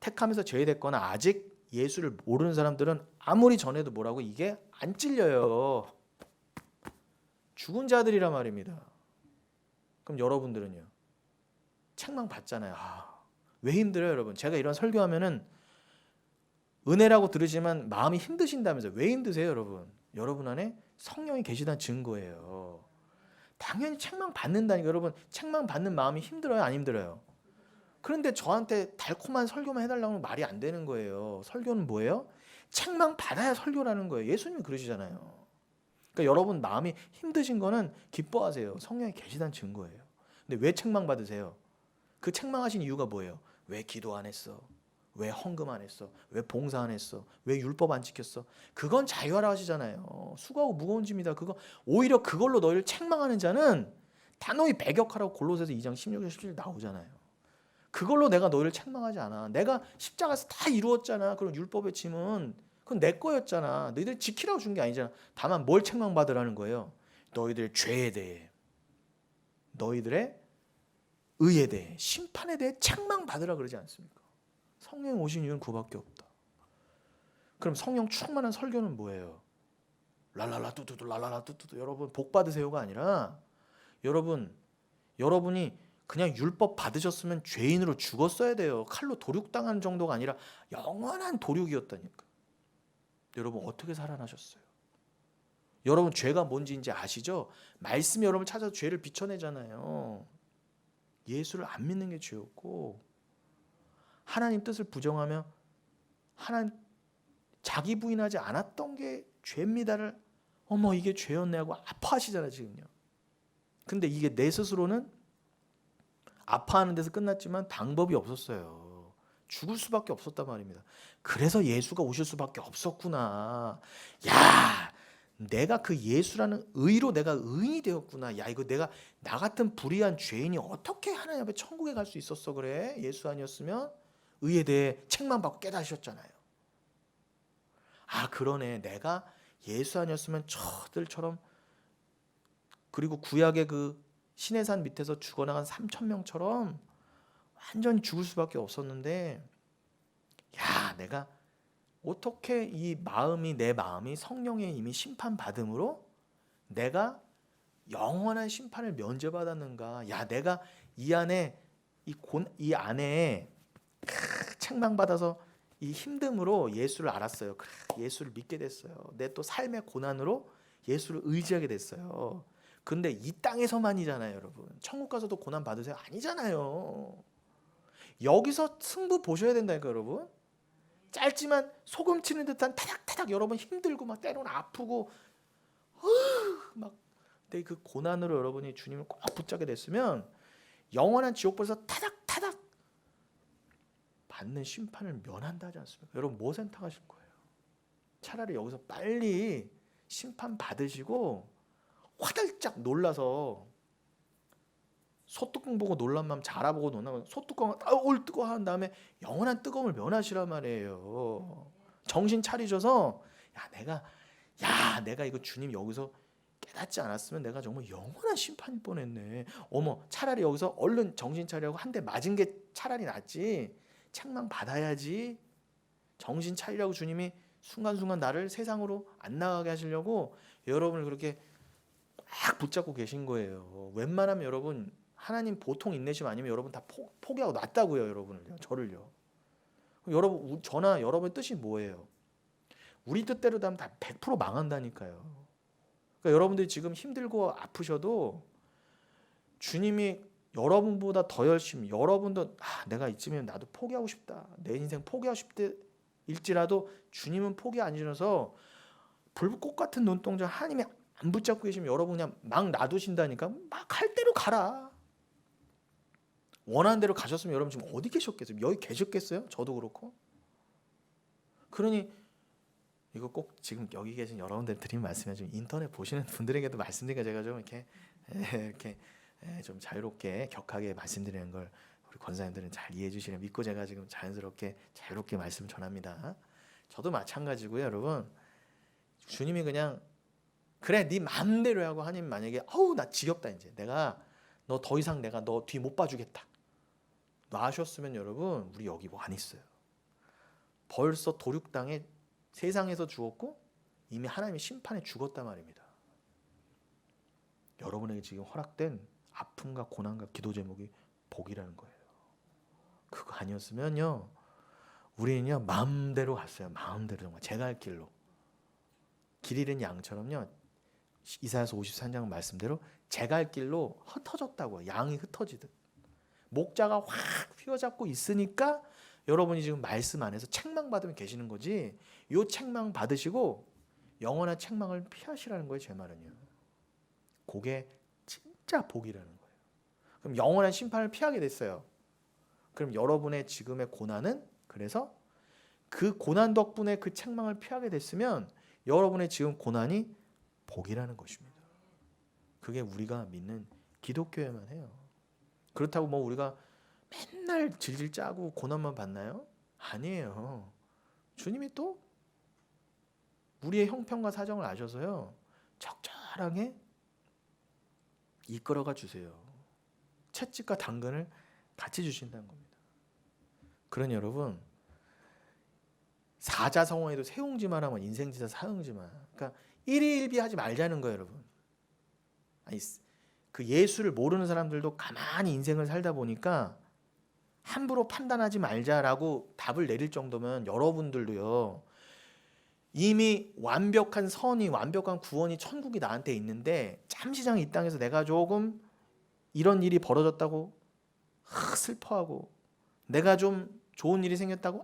택하면서 제외됐거나 아직 예수를 모르는 사람들은 아무리 전해도 뭐라고 이게 안 찔려요. 죽은 자들이란 말입니다. 그럼 여러분들은요? 책망 받잖아요. 왜 힘들어요 여러분? 제가 이런 설교하면은 은혜라고 들으시면 마음이 힘드신다면서요. 왜 힘드세요 여러분? 여러분 안에 성령이 계시다는 증거예요. 당연히 책망 받는다니까. 여러분 책망 받는 마음이 힘들어요 안 힘들어요? 그런데 저한테 달콤한 설교만 해달라고 하면 말이 안 되는 거예요. 설교는 뭐예요? 책망 받아야 설교라는 거예요. 예수님이 그러시잖아요. 그러니까 여러분 마음이 힘드신 거는 기뻐하세요. 성령이 계시다는 증거예요. 근데 왜 책망 받으세요? 그 책망하신 이유가 뭐예요? 왜 기도 안 했어? 왜 헌금 안 했어? 왜 봉사 안 했어? 왜 율법 안 지켰어? 그건 자유하라 하시잖아요. 수고하고 무거운 짐이다. 그거 오히려 그걸로 너희를 책망하는 자는 단호히 배격하라고 골로새서 2장 16절 17절 나오잖아요. 그걸로 내가 너희를 책망하지 않아. 내가 십자가에서 다 이루었잖아. 그럼 율법의 짐은 그건 내 거였잖아. 너희들 지키라고 준 게 아니잖아. 다만 뭘 책망받으라는 거예요? 너희들 죄에 대해, 너희들의 의에 대해, 심판에 대해 책망받으라 그러지 않습니까? 성령 오신 이유는 그거밖에 없다. 그럼 성령 충만한 설교는 뭐예요? 랄랄라 뚜뚜뚜 랄랄라 뚜뚜뚜 여러분 복 받으세요가 아니라 여러분이 그냥 율법 받으셨으면 죄인으로 죽었어야 돼요. 칼로 도륙당한 정도가 아니라 영원한 도륙이었다니까. 여러분 어떻게 살아나셨어요? 여러분 죄가 뭔지 이제 아시죠? 말씀이 여러분 찾아서 죄를 비춰내잖아요. 예수를 안 믿는 게 죄였고 하나님 뜻을 부정하며 하나님 자기 부인하지 않았던 게 죄입니다를 어머 이게 죄였네 하고 아파하시잖아요 지금요. 근데 이게 내 스스로는 아파하는 데서 끝났지만 방법이 없었어요. 죽을 수밖에 없었단 말입니다. 그래서 예수가 오실 수밖에 없었구나. 야, 내가 그 예수라는 의로 내가 의인이 되었구나. 야, 이거 내가 나 같은 불의한 죄인이 어떻게 하나님 앞에 천국에 갈 수 있었어 그래? 예수 아니었으면 의에 대해 책망받고 깨닫으셨잖아요. 아, 그러네. 내가 예수 아니었으면 저들처럼 그리고 구약의 그 신의 산 밑에서 죽어나간 3천 명처럼 완전히 죽을 수밖에 없었는데 야 내가 어떻게 내 마음이 성령의 이미 심판받음으로 내가 영원한 심판을 면제받았는가. 야 내가 이 안에 이 안에 책망받아서 이 힘듦으로 예수를 알았어요. 그래, 예수를 믿게 됐어요. 내 또 삶의 고난으로 예수를 의지하게 됐어요. 근데 이 땅에서만이잖아요, 여러분. 천국 가서도 고난 받으세요? 아니잖아요. 여기서 승부 보셔야 된다니까, 여러분. 짧지만 소금 치는 듯한 타닥타닥 여러분 힘들고 막 때로는 아프고 막 근데 그 고난으로 여러분이 주님을 꼭 붙잡게 됐으면 영원한 지옥불에서 타닥타닥 받는 심판을 면한다 하지 않습니까? 여러분 뭐 선택하실 거예요? 차라리 여기서 빨리 심판 받으시고 화들짝 놀라서 소뚜껑 보고 놀란 마음 자라보고 놀라면 소뚜껑 올 뜨거 한 다음에 영원한 뜨거움을 면하시란 말이에요. 정신 차리셔서 내가 이거 주님 여기서 깨닫지 않았으면 내가 정말 영원한 심판일 뻔했네. 어머, 차라리 여기서 얼른 정신 차리라고 한 대 맞은 게 차라리 낫지. 책망 받아야지. 정신 차리라고 주님이 순간순간 나를 세상으로 안 나가게 하시려고 여러분을 그렇게 막 붙잡고 계신 거예요. 웬만하면 여러분 하나님 보통 인내심 아니면 여러분 다 포기하고 놨다고요. 여러분을요. 저를요. 여러분 저나 여러분의 뜻이 뭐예요? 우리 뜻대로 하면 다 100% 망한다니까요. 그러니까 여러분들이 지금 힘들고 아프셔도 주님이 여러분보다 더 열심히 여러분도 내가 이쯤이면 나도 포기하고 싶다. 내 인생 포기하고 싶다. 일지라도 주님은 포기 안 주셔서 불꽃 같은 눈동자 하나님이 안 붙잡고 계시면 여러분 그냥 막 놔두신다니까. 막 할 대로 가라. 원하는 대로 가셨으면 여러분 지금 어디 계셨겠어요? 여기 계셨겠어요? 저도 그렇고. 그러니 이거 꼭 지금 여기 계신 여러분들 드린 말씀이야. 좀 인터넷 보시는 분들에게도 말씀드리니까 제가 좀 이렇게 좀 자유롭게 격하게 말씀드리는 걸 우리 권사님들은 잘 이해해 주시려 믿고 제가 지금 자연스럽게 자유롭게 말씀 전합니다. 저도 마찬가지고요, 여러분. 주님이 그냥 그래 네 마음대로 하고 하나님 만약에 나 지겹다 이제 내가 너 더 이상 내가 너 뒤 못 봐주겠다 놔하셨으면 여러분 우리 여기 뭐 안 있어요. 벌써 도륙당에 세상에서 죽었고 이미 하나님의 심판에 죽었단 말입니다. 여러분에게 지금 허락된 아픔과 고난과 기도 제목이 복이라는 거예요. 그거 아니었으면요 우리는요 마음대로 갔어요. 마음대로 정말 제가 할 길로 길 잃은 양처럼요. 이사야서 53장 말씀대로 제가 할 길로 흩어졌다고요. 양이 흩어지듯 목자가 확 휘어잡고 있으니까 여러분이 지금 말씀 안에서 책망받으면 계시는 거지. 요 책망 받으시고 영원한 책망을 피하시라는 거예요. 제 말은요. 그게 진짜 복이라는 거예요. 그럼 영원한 심판을 피하게 됐어요. 그럼 여러분의 지금의 고난은 그래서 그 고난 덕분에 그 책망을 피하게 됐으면 여러분의 지금 고난이 복이라는 것입니다. 그게 우리가 믿는 기독교에만 해요. 그렇다고 뭐 우리가 맨날 질질 짜고 고난만 받나요? 아니에요. 주님이 또 우리의 형편과 사정을 아셔서요. 적절하게 이끌어가 주세요. 채찍과 당근을 같이 주신다는 겁니다. 그러니 여러분 사자성어에도 세웅지만 하면 인생지사 사형지만. 그러니까 일희일비하지 말자는 거예요, 여러분. 아니, 그 예수를 모르는 사람들도 가만히 인생을 살다 보니까 함부로 판단하지 말자라고 답을 내릴 정도면 여러분들도요. 이미 완벽한 선이 완벽한 구원이 천국이 나한테 있는데 잠시장 이 땅에서 내가 조금 이런 일이 벌어졌다고 슬퍼하고 내가 좀 좋은 일이 생겼다고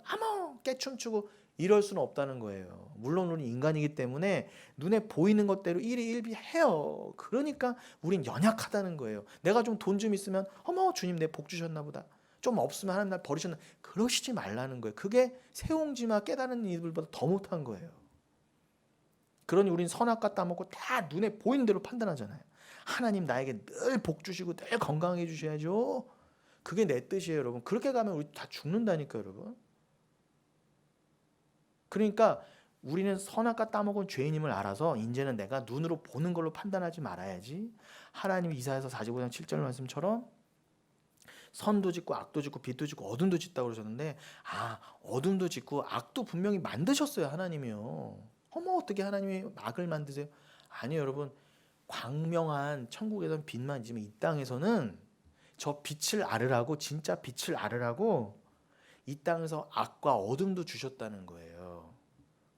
깨춤추고 이럴 수는 없다는 거예요. 물론 우리 인간이기 때문에 눈에 보이는 것대로 일희일비해요. 그러니까 우린 연약하다는 거예요. 내가 좀 돈 좀 있으면 주님 내 복 주셨나 보다. 좀 없으면 하나님 날 버리셨나. 그러시지 말라는 거예요. 그게 세옹지마 깨달은 이들보다 더 못한 거예요. 그러니 우린 선악과 따먹고 다 눈에 보이는 대로 판단하잖아요. 하나님 나에게 늘 복 주시고 늘 건강하게 해주셔야죠. 그게 내 뜻이에요, 여러분. 그렇게 가면 우리 다 죽는다니까요, 여러분. 그러니까 우리는 선악과 따먹은 죄인임을 알아서 이제는 내가 눈으로 보는 걸로 판단하지 말아야지. 하나님이 이사야서 45장 7절 말씀처럼 선도 짓고 악도 짓고 빛도 짓고 어둠도 짓다고 그러셨는데 어둠도 짓고 악도 분명히 만드셨어요. 하나님이요. 어떻게 하나님이 악을 만드세요? 아니요, 여러분. 광명한 천국에서는 빛만 있지만 이 땅에서는 저 빛을 알으라고 진짜 빛을 알으라고 이 땅에서 악과 어둠도 주셨다는 거예요.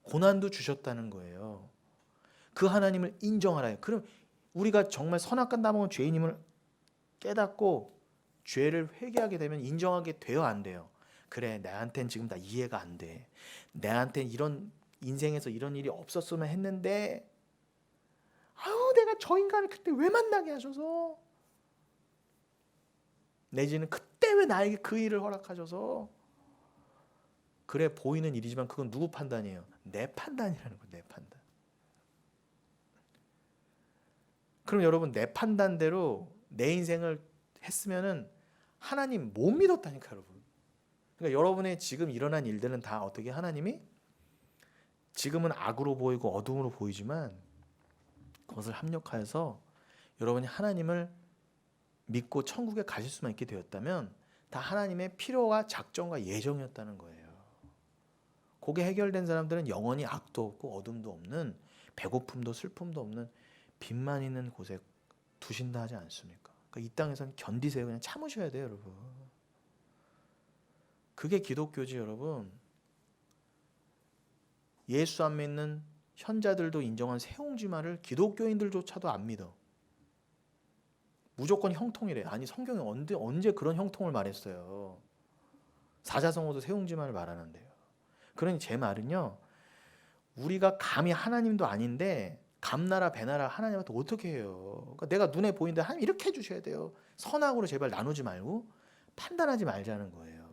고난도 주셨다는 거예요. 그 하나님을 인정하라요. 그럼 우리가 정말 선악과 따먹은 죄인임을 깨닫고 죄를 회개하게 되면 인정하게 돼요, 안 돼요? 그래, 나한테는 지금 다 이해가 안 돼. 나한테는 이런 인생에서 이런 일이 없었으면 했는데 내가 저 인간을 그때 왜 만나게 하셔서 내지는 그때 왜 나에게 그 일을 허락하셔서 그래 보이는 일이지만 그건 누구 판단이에요? 내 판단이라는 거예요. 내 판단. 그럼 여러분 내 판단대로 내 인생을 했으면은 하나님 못 믿었다니까 여러분. 그러니까 여러분의 지금 일어난 일들은 다 어떻게 하나님이 지금은 악으로 보이고 어둠으로 보이지만 그것을 합력하여서 여러분이 하나님을 믿고 천국에 가실 수만 있게 되었다면 다 하나님의 필요와 작정과 예정이었다는 거예요. 그게 해결된 사람들은 영원히 악도 없고 어둠도 없는, 배고픔도 슬픔도 없는 빛만 있는 곳에 두신다 하지 않습니까? 그러니까 이 땅에서는 견디세요. 그냥 참으셔야 돼요, 여러분. 그게 기독교지, 여러분. 예수 안 믿는 현자들도 인정한 세옹지마를 기독교인들조차도 안 믿어. 무조건 형통이래. 아니, 성경에 언제 그런 형통을 말했어요? 사자성어도 세옹지마를 말하는데요. 그러니 제 말은요, 우리가 감히 하나님도 아닌데 감나라 배나라 하나님한테 어떻게 해요? 그러니까 내가 눈에 보이는데 하나님 이렇게 해주셔야 돼요. 선악으로 제발 나누지 말고 판단하지 말자는 거예요.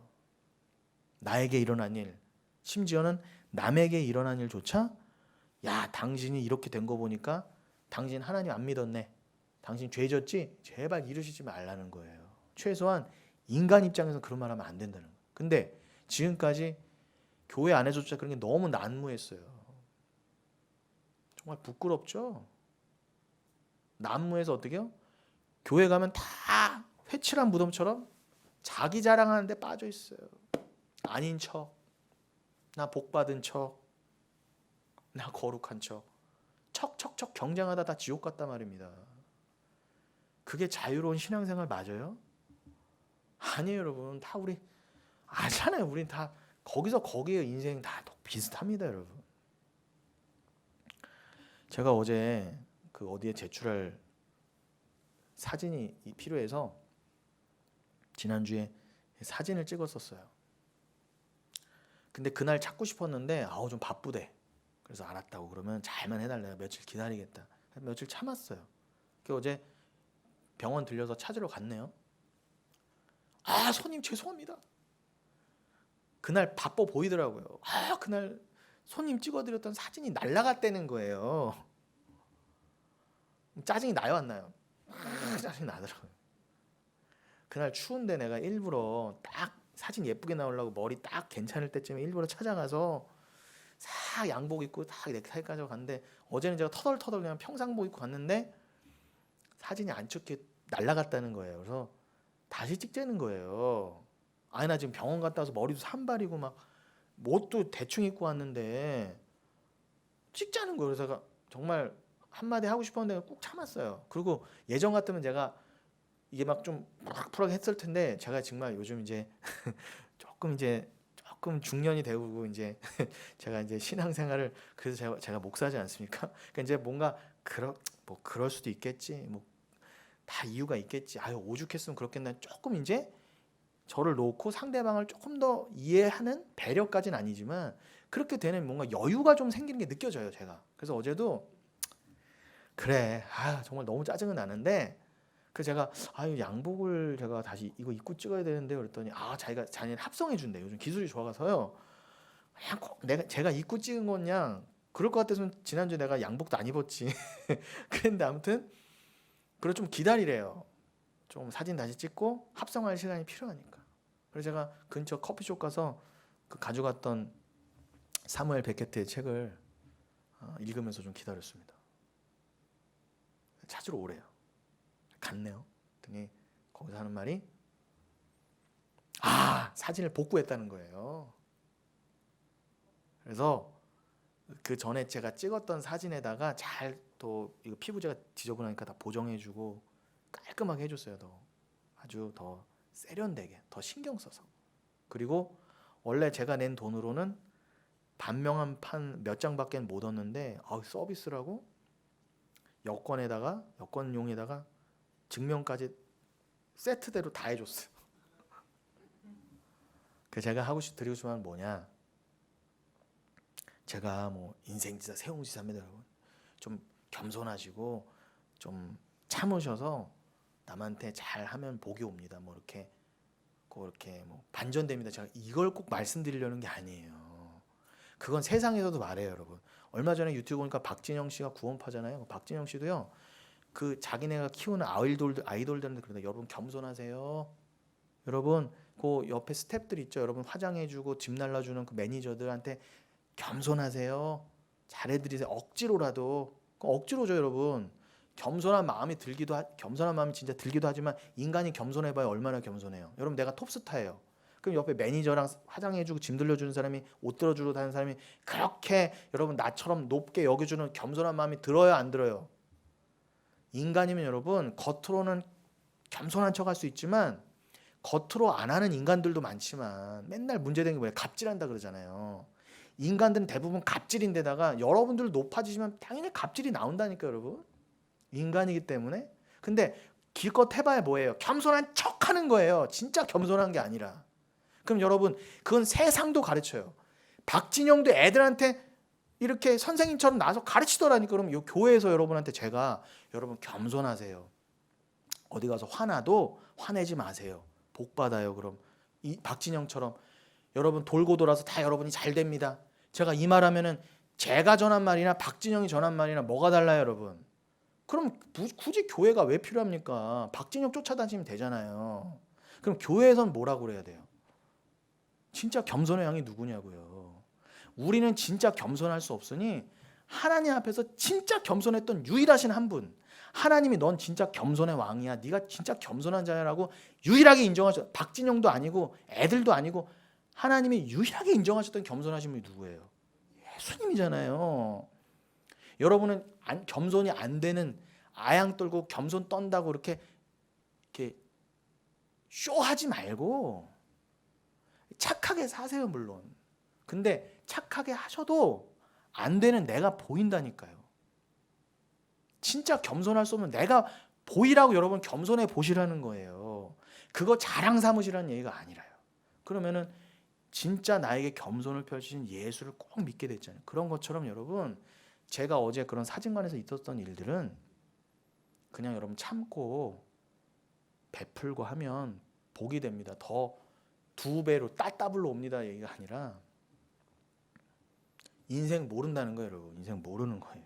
나에게 일어난 일, 심지어는 남에게 일어난 일조차, 야, 당신이 이렇게 된 거 보니까 당신 하나님 안 믿었네, 당신 죄 졌지? 제발 이러시지 말라는 거예요. 최소한 인간 입장에서 그런 말 하면 안 된다는 거예요. 근데 지금까지 교회 안에서조차 그런 게 너무 난무했어요. 정말 부끄럽죠? 난무해서 어떻게 해요? 교회 가면 다 회칠한 무덤처럼 자기 자랑하는데 빠져 있어요. 아닌 척, 나 복 받은 척, 나 거룩한 척, 척척척 경쟁하다 다 지옥 갔단 말입니다. 그게 자유로운 신앙생활 맞아요? 아니에요, 여러분. 다 우리 아잖아요. 우린 다 거기서 거기에 인생 다 비슷합니다, 여러분. 제가 어제 그 어디에 제출할 사진이 필요해서 지난주에 사진을 찍었었어요. 근데 그날 찾고 싶었는데 좀 바쁘대. 그래서 알았다고 그러면 잘만 해달래요. 며칠 기다리겠다. 며칠 참았어요. 그 어제 병원 들려서 찾으러 갔네요. 손님 죄송합니다. 그날 바빠 보이더라고요. 그날 손님 찍어드렸던 사진이 날라갔다는 거예요. 짜증이 나요, 안 나요? 짜증이 나더라고요. 그날 추운데 내가 일부러 딱 사진 예쁘게 나오려고 머리 딱 괜찮을 때쯤에 일부러 찾아가서 싹 양복 입고 딱 넥타이까지 갔는데, 어제는 제가 터덜터덜 그냥 평상복 입고 갔는데 사진이 안 좋게 날라갔다는 거예요. 그래서 다시 찍자는 거예요. 나 지금 병원 갔다 와서 머리도 산발이고 막 옷도 대충 입고 왔는데 찍자는 거예요. 그래서 제가 정말 한마디 하고 싶었는데 꾹 참았어요. 그리고 예전 같으면 제가 이게 막 좀 푸락푸락 했을 텐데, 제가 정말 요즘 이제 조금 중년이 되고 이제 제가 이제 신앙생활을, 그래서 제가 목사지 않습니까? 그러니까 이제 뭔가 그럴 수도 있겠지, 뭐 다 이유가 있겠지, 오죽했으면 그렇겠나, 조금 이제 저를 놓고 상대방을 조금 더 이해하는 배려까지는 아니지만 그렇게 되는 뭔가 여유가 좀 생기는 게 느껴져요, 제가. 그래서 어제도 그래, 정말 너무 짜증은 나는데, 그 제가 양복을 제가 다시 이거 입고 찍어야 되는데 그랬더니 자기는 합성해 준대. 요즘 기술이 좋아가서요. 그냥 제가 입고 찍은 건 그냥 그럴 것 같아서 지난주에 내가 양복도 안 입었지. 그런데 아무튼 그래 좀 기다리래요. 좀 사진 다시 찍고 합성할 시간이 필요하니까. 그래서 제가 근처 커피숍 가서 그 가져갔던 사무엘 베케트의 책을 읽으면서 좀 기다렸습니다. 찾으러 오래요. 갔네요. 그랬더니 거기서 하는 말이 사진을 복구했다는 거예요. 그래서 그 전에 제가 찍었던 사진에다가 잘 또 이거 피부재가 지저분하니까 다 보정해주고 깔끔하게 해줬어요. 아주 더 세련되게, 더 신경 써서. 그리고 원래 제가 낸 돈으로는 반명한 판 몇 장밖에 못 얻는데 서비스라고 여권용에다가 증명까지 세트대로 다 해줬어요. 그 제가 드리고 싶은 말은 뭐냐? 제가 뭐 인생지사 세옹지사입니다, 여러분. 좀 겸손하시고 좀 참으셔서 남한테 잘하면 복이 옵니다. 뭐 이렇게 뭐 반전됩니다. 제가 이걸 꼭 말씀드리려는 게 아니에요. 그건 세상에서도 말해요, 여러분. 얼마 전에 유튜브 보니까 박진영 씨가 구원파잖아요. 박진영 씨도요, 그 자기네가 키우는 아이돌들한테 그러다, 여러분 겸손하세요. 여러분 그 옆에 스태프들 있죠. 여러분 화장해주고 집 날라주는 그 매니저들한테 겸손하세요. 잘해드리세요. 억지로라도 억지로죠, 여러분. 겸손한 마음이 겸손한 마음이 진짜 들기도 하지만 인간이 겸손해봐야 얼마나 겸손해요. 여러분, 내가 톱스타예요. 그럼 옆에 매니저랑 화장해주고 짐 들려주는 사람이, 옷 들어주러 다니는 사람이 그렇게 여러분 나처럼 높게 여겨주는 겸손한 마음이 들어요, 안 들어요? 인간이면 여러분, 겉으로는 겸손한 척 할 수 있지만 겉으로 안 하는 인간들도 많지만 맨날 문제되는 게 뭐예요? 갑질한다 그러잖아요. 인간들은 대부분 갑질인데다가 여러분들 높아지시면 당연히 갑질이 나온다니까, 여러분. 인간이기 때문에. 근데 기껏 해봐야 뭐예요? 겸손한 척하는 거예요. 진짜 겸손한 게 아니라. 그럼 여러분, 그건 세상도 가르쳐요. 박진영도 애들한테 이렇게 선생님처럼 나와서 가르치더라니까. 그럼 이 교회에서 여러분한테 제가, 여러분 겸손하세요. 어디 가서 화나도 화내지 마세요. 복 받아요. 그럼 이 박진영처럼 여러분 돌고 돌아서 다 여러분이 잘 됩니다. 제가 이 말하면은 제가 전한 말이나 박진영이 전한 말이나 뭐가 달라요, 여러분? 그럼 굳이 교회가 왜 필요합니까? 박진영 쫓아다니면 되잖아요. 그럼 교회에선 뭐라고 그래야 돼요? 진짜 겸손의 양이 누구냐고요. 우리는 진짜 겸손할 수 없으니 하나님 앞에서 진짜 겸손했던 유일하신 한 분, 하나님이 넌 진짜 겸손의 왕이야, 네가 진짜 겸손한 자야라고 유일하게 인정하셨. 박진영도 아니고 애들도 아니고 하나님이 유일하게 인정하셨던 겸손하신 분이 누구예요? 예수님이잖아요. 여러분은 겸손이 안 되는, 아양 떨고 겸손 떤다고 이렇게 쇼하지 말고 착하게 사세요. 물론 근데 착하게 하셔도 안 되는 내가 보인다니까요. 진짜 겸손할 수 없는 내가 보이라고 여러분 겸손해 보시라는 거예요. 그거 자랑 삼으시라는 얘기가 아니라요. 그러면은 진짜 나에게 겸손을 펼치신 예수를 꼭 믿게 됐잖아요. 그런 것처럼 여러분, 제가 어제 그런 사진관에서 있었던 일들은 그냥 여러분 참고 베풀고 하면 복이 됩니다. 더 두 배로 따따블로 옵니다 얘기가 아니라, 인생 모른다는 거예요, 여러분. 인생 모르는 거예요.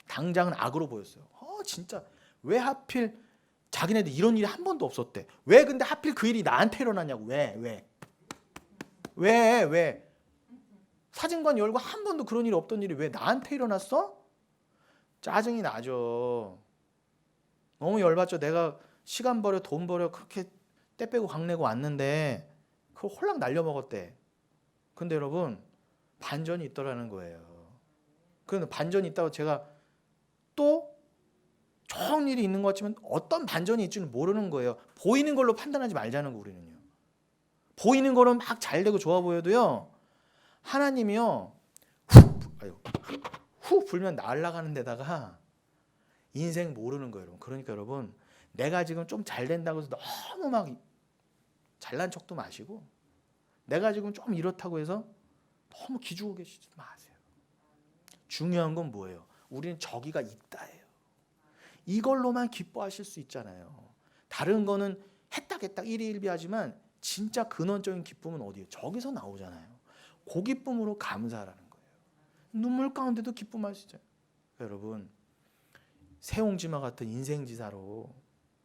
당장은 악으로 보였어요. 진짜 왜 하필 자기네들 이런 일이 한 번도 없었대. 왜 근데 하필 그 일이 나한테 일어나냐고. 왜 사진관 열고 한 번도 그런 일이 없던 일이 왜 나한테 일어났어? 짜증이 나죠. 너무 열받죠. 내가 시간 버려 돈 버려 그렇게 때 빼고 강 내고 왔는데 그걸 홀랑 날려먹었대. 근데 여러분, 반전이 있더라는 거예요. 그런데 반전이 있다고 제가 또 좋은 일이 있는 것 같지만 어떤 반전이 있지는 모르는 거예요. 보이는 걸로 판단하지 말자는 거, 우리는요. 보이는 거는 막 잘 되고 좋아 보여도요, 하나님이요 후 불면 날아가는 데다가 인생 모르는 거예요, 여러분. 그러니까 여러분, 내가 지금 좀 잘 된다고 해서 너무 막 잘난 척도 마시고, 내가 지금 좀 이렇다고 해서 너무 기죽어 계시지 마세요. 중요한 건 뭐예요? 우리는 저기가 있다예요. 이걸로만 기뻐하실 수 있잖아요. 다른 거는 해딱 일희일비하지만 진짜 근원적인 기쁨은 어디예요? 저기서 나오잖아요. 그 기쁨으로 감사하라는 거예요. 눈물 가운데도 기쁨할 수 있잖아요. 여러분, 세옹지마 같은 인생지사로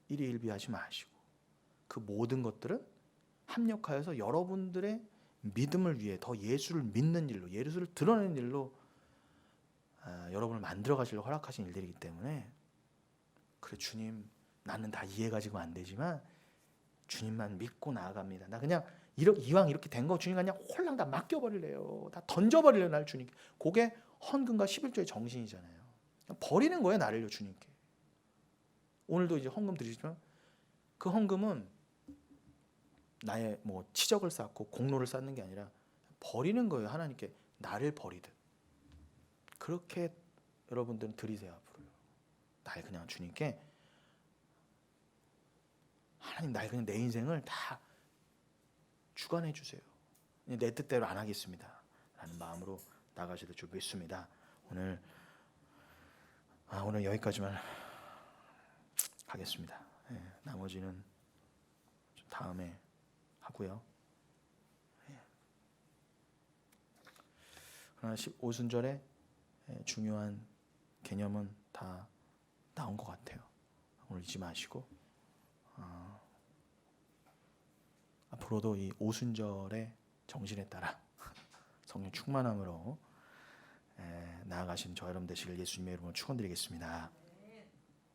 일희일비하지 마시고 그 모든 것들은 합력하여서 여러분들의 믿음을 위해 더 예수를 믿는 일로, 예수를 드러내는 일로 여러분을 만들어 가시려고 허락하신 일들이기 때문에, 그래 주님, 나는 다 이해가 지금 안 되지만 주님만 믿고 나아갑니다. 나 그냥 이왕 이렇게 된 거 주님 그냥 홀랑 다 맡겨버릴래요. 다 던져버릴래요, 날 주님께. 그게 헌금과 11조의 정신이잖아요. 버리는 거예요, 나를요, 주님께. 오늘도 이제 헌금 드리지만 그 헌금은 나의 뭐 치적을 쌓고 공로를 쌓는 게 아니라 버리는 거예요, 하나님께. 나를 버리듯. 그렇게 여러분들은 드리세요, 앞으로요. 날 그냥 주님께, 하나님, 날 그냥 내 인생을 다 주관해 주세요. 내 뜻대로 안 하겠습니다 라는 마음으로 나가셔도 줄 믿습니다. 오늘 여기까지만 하겠습니다. 나머지는 좀 다음에 하고요. 그러나 오순절에 중요한 개념은 다 나온 것 같아요. 오늘 잊지 마시고 앞으로도 이 오순절의 정신에 따라 성령 충만함으로 나아가신 저 여러분 되시길 예수님의 이름으로 축원드리겠습니다.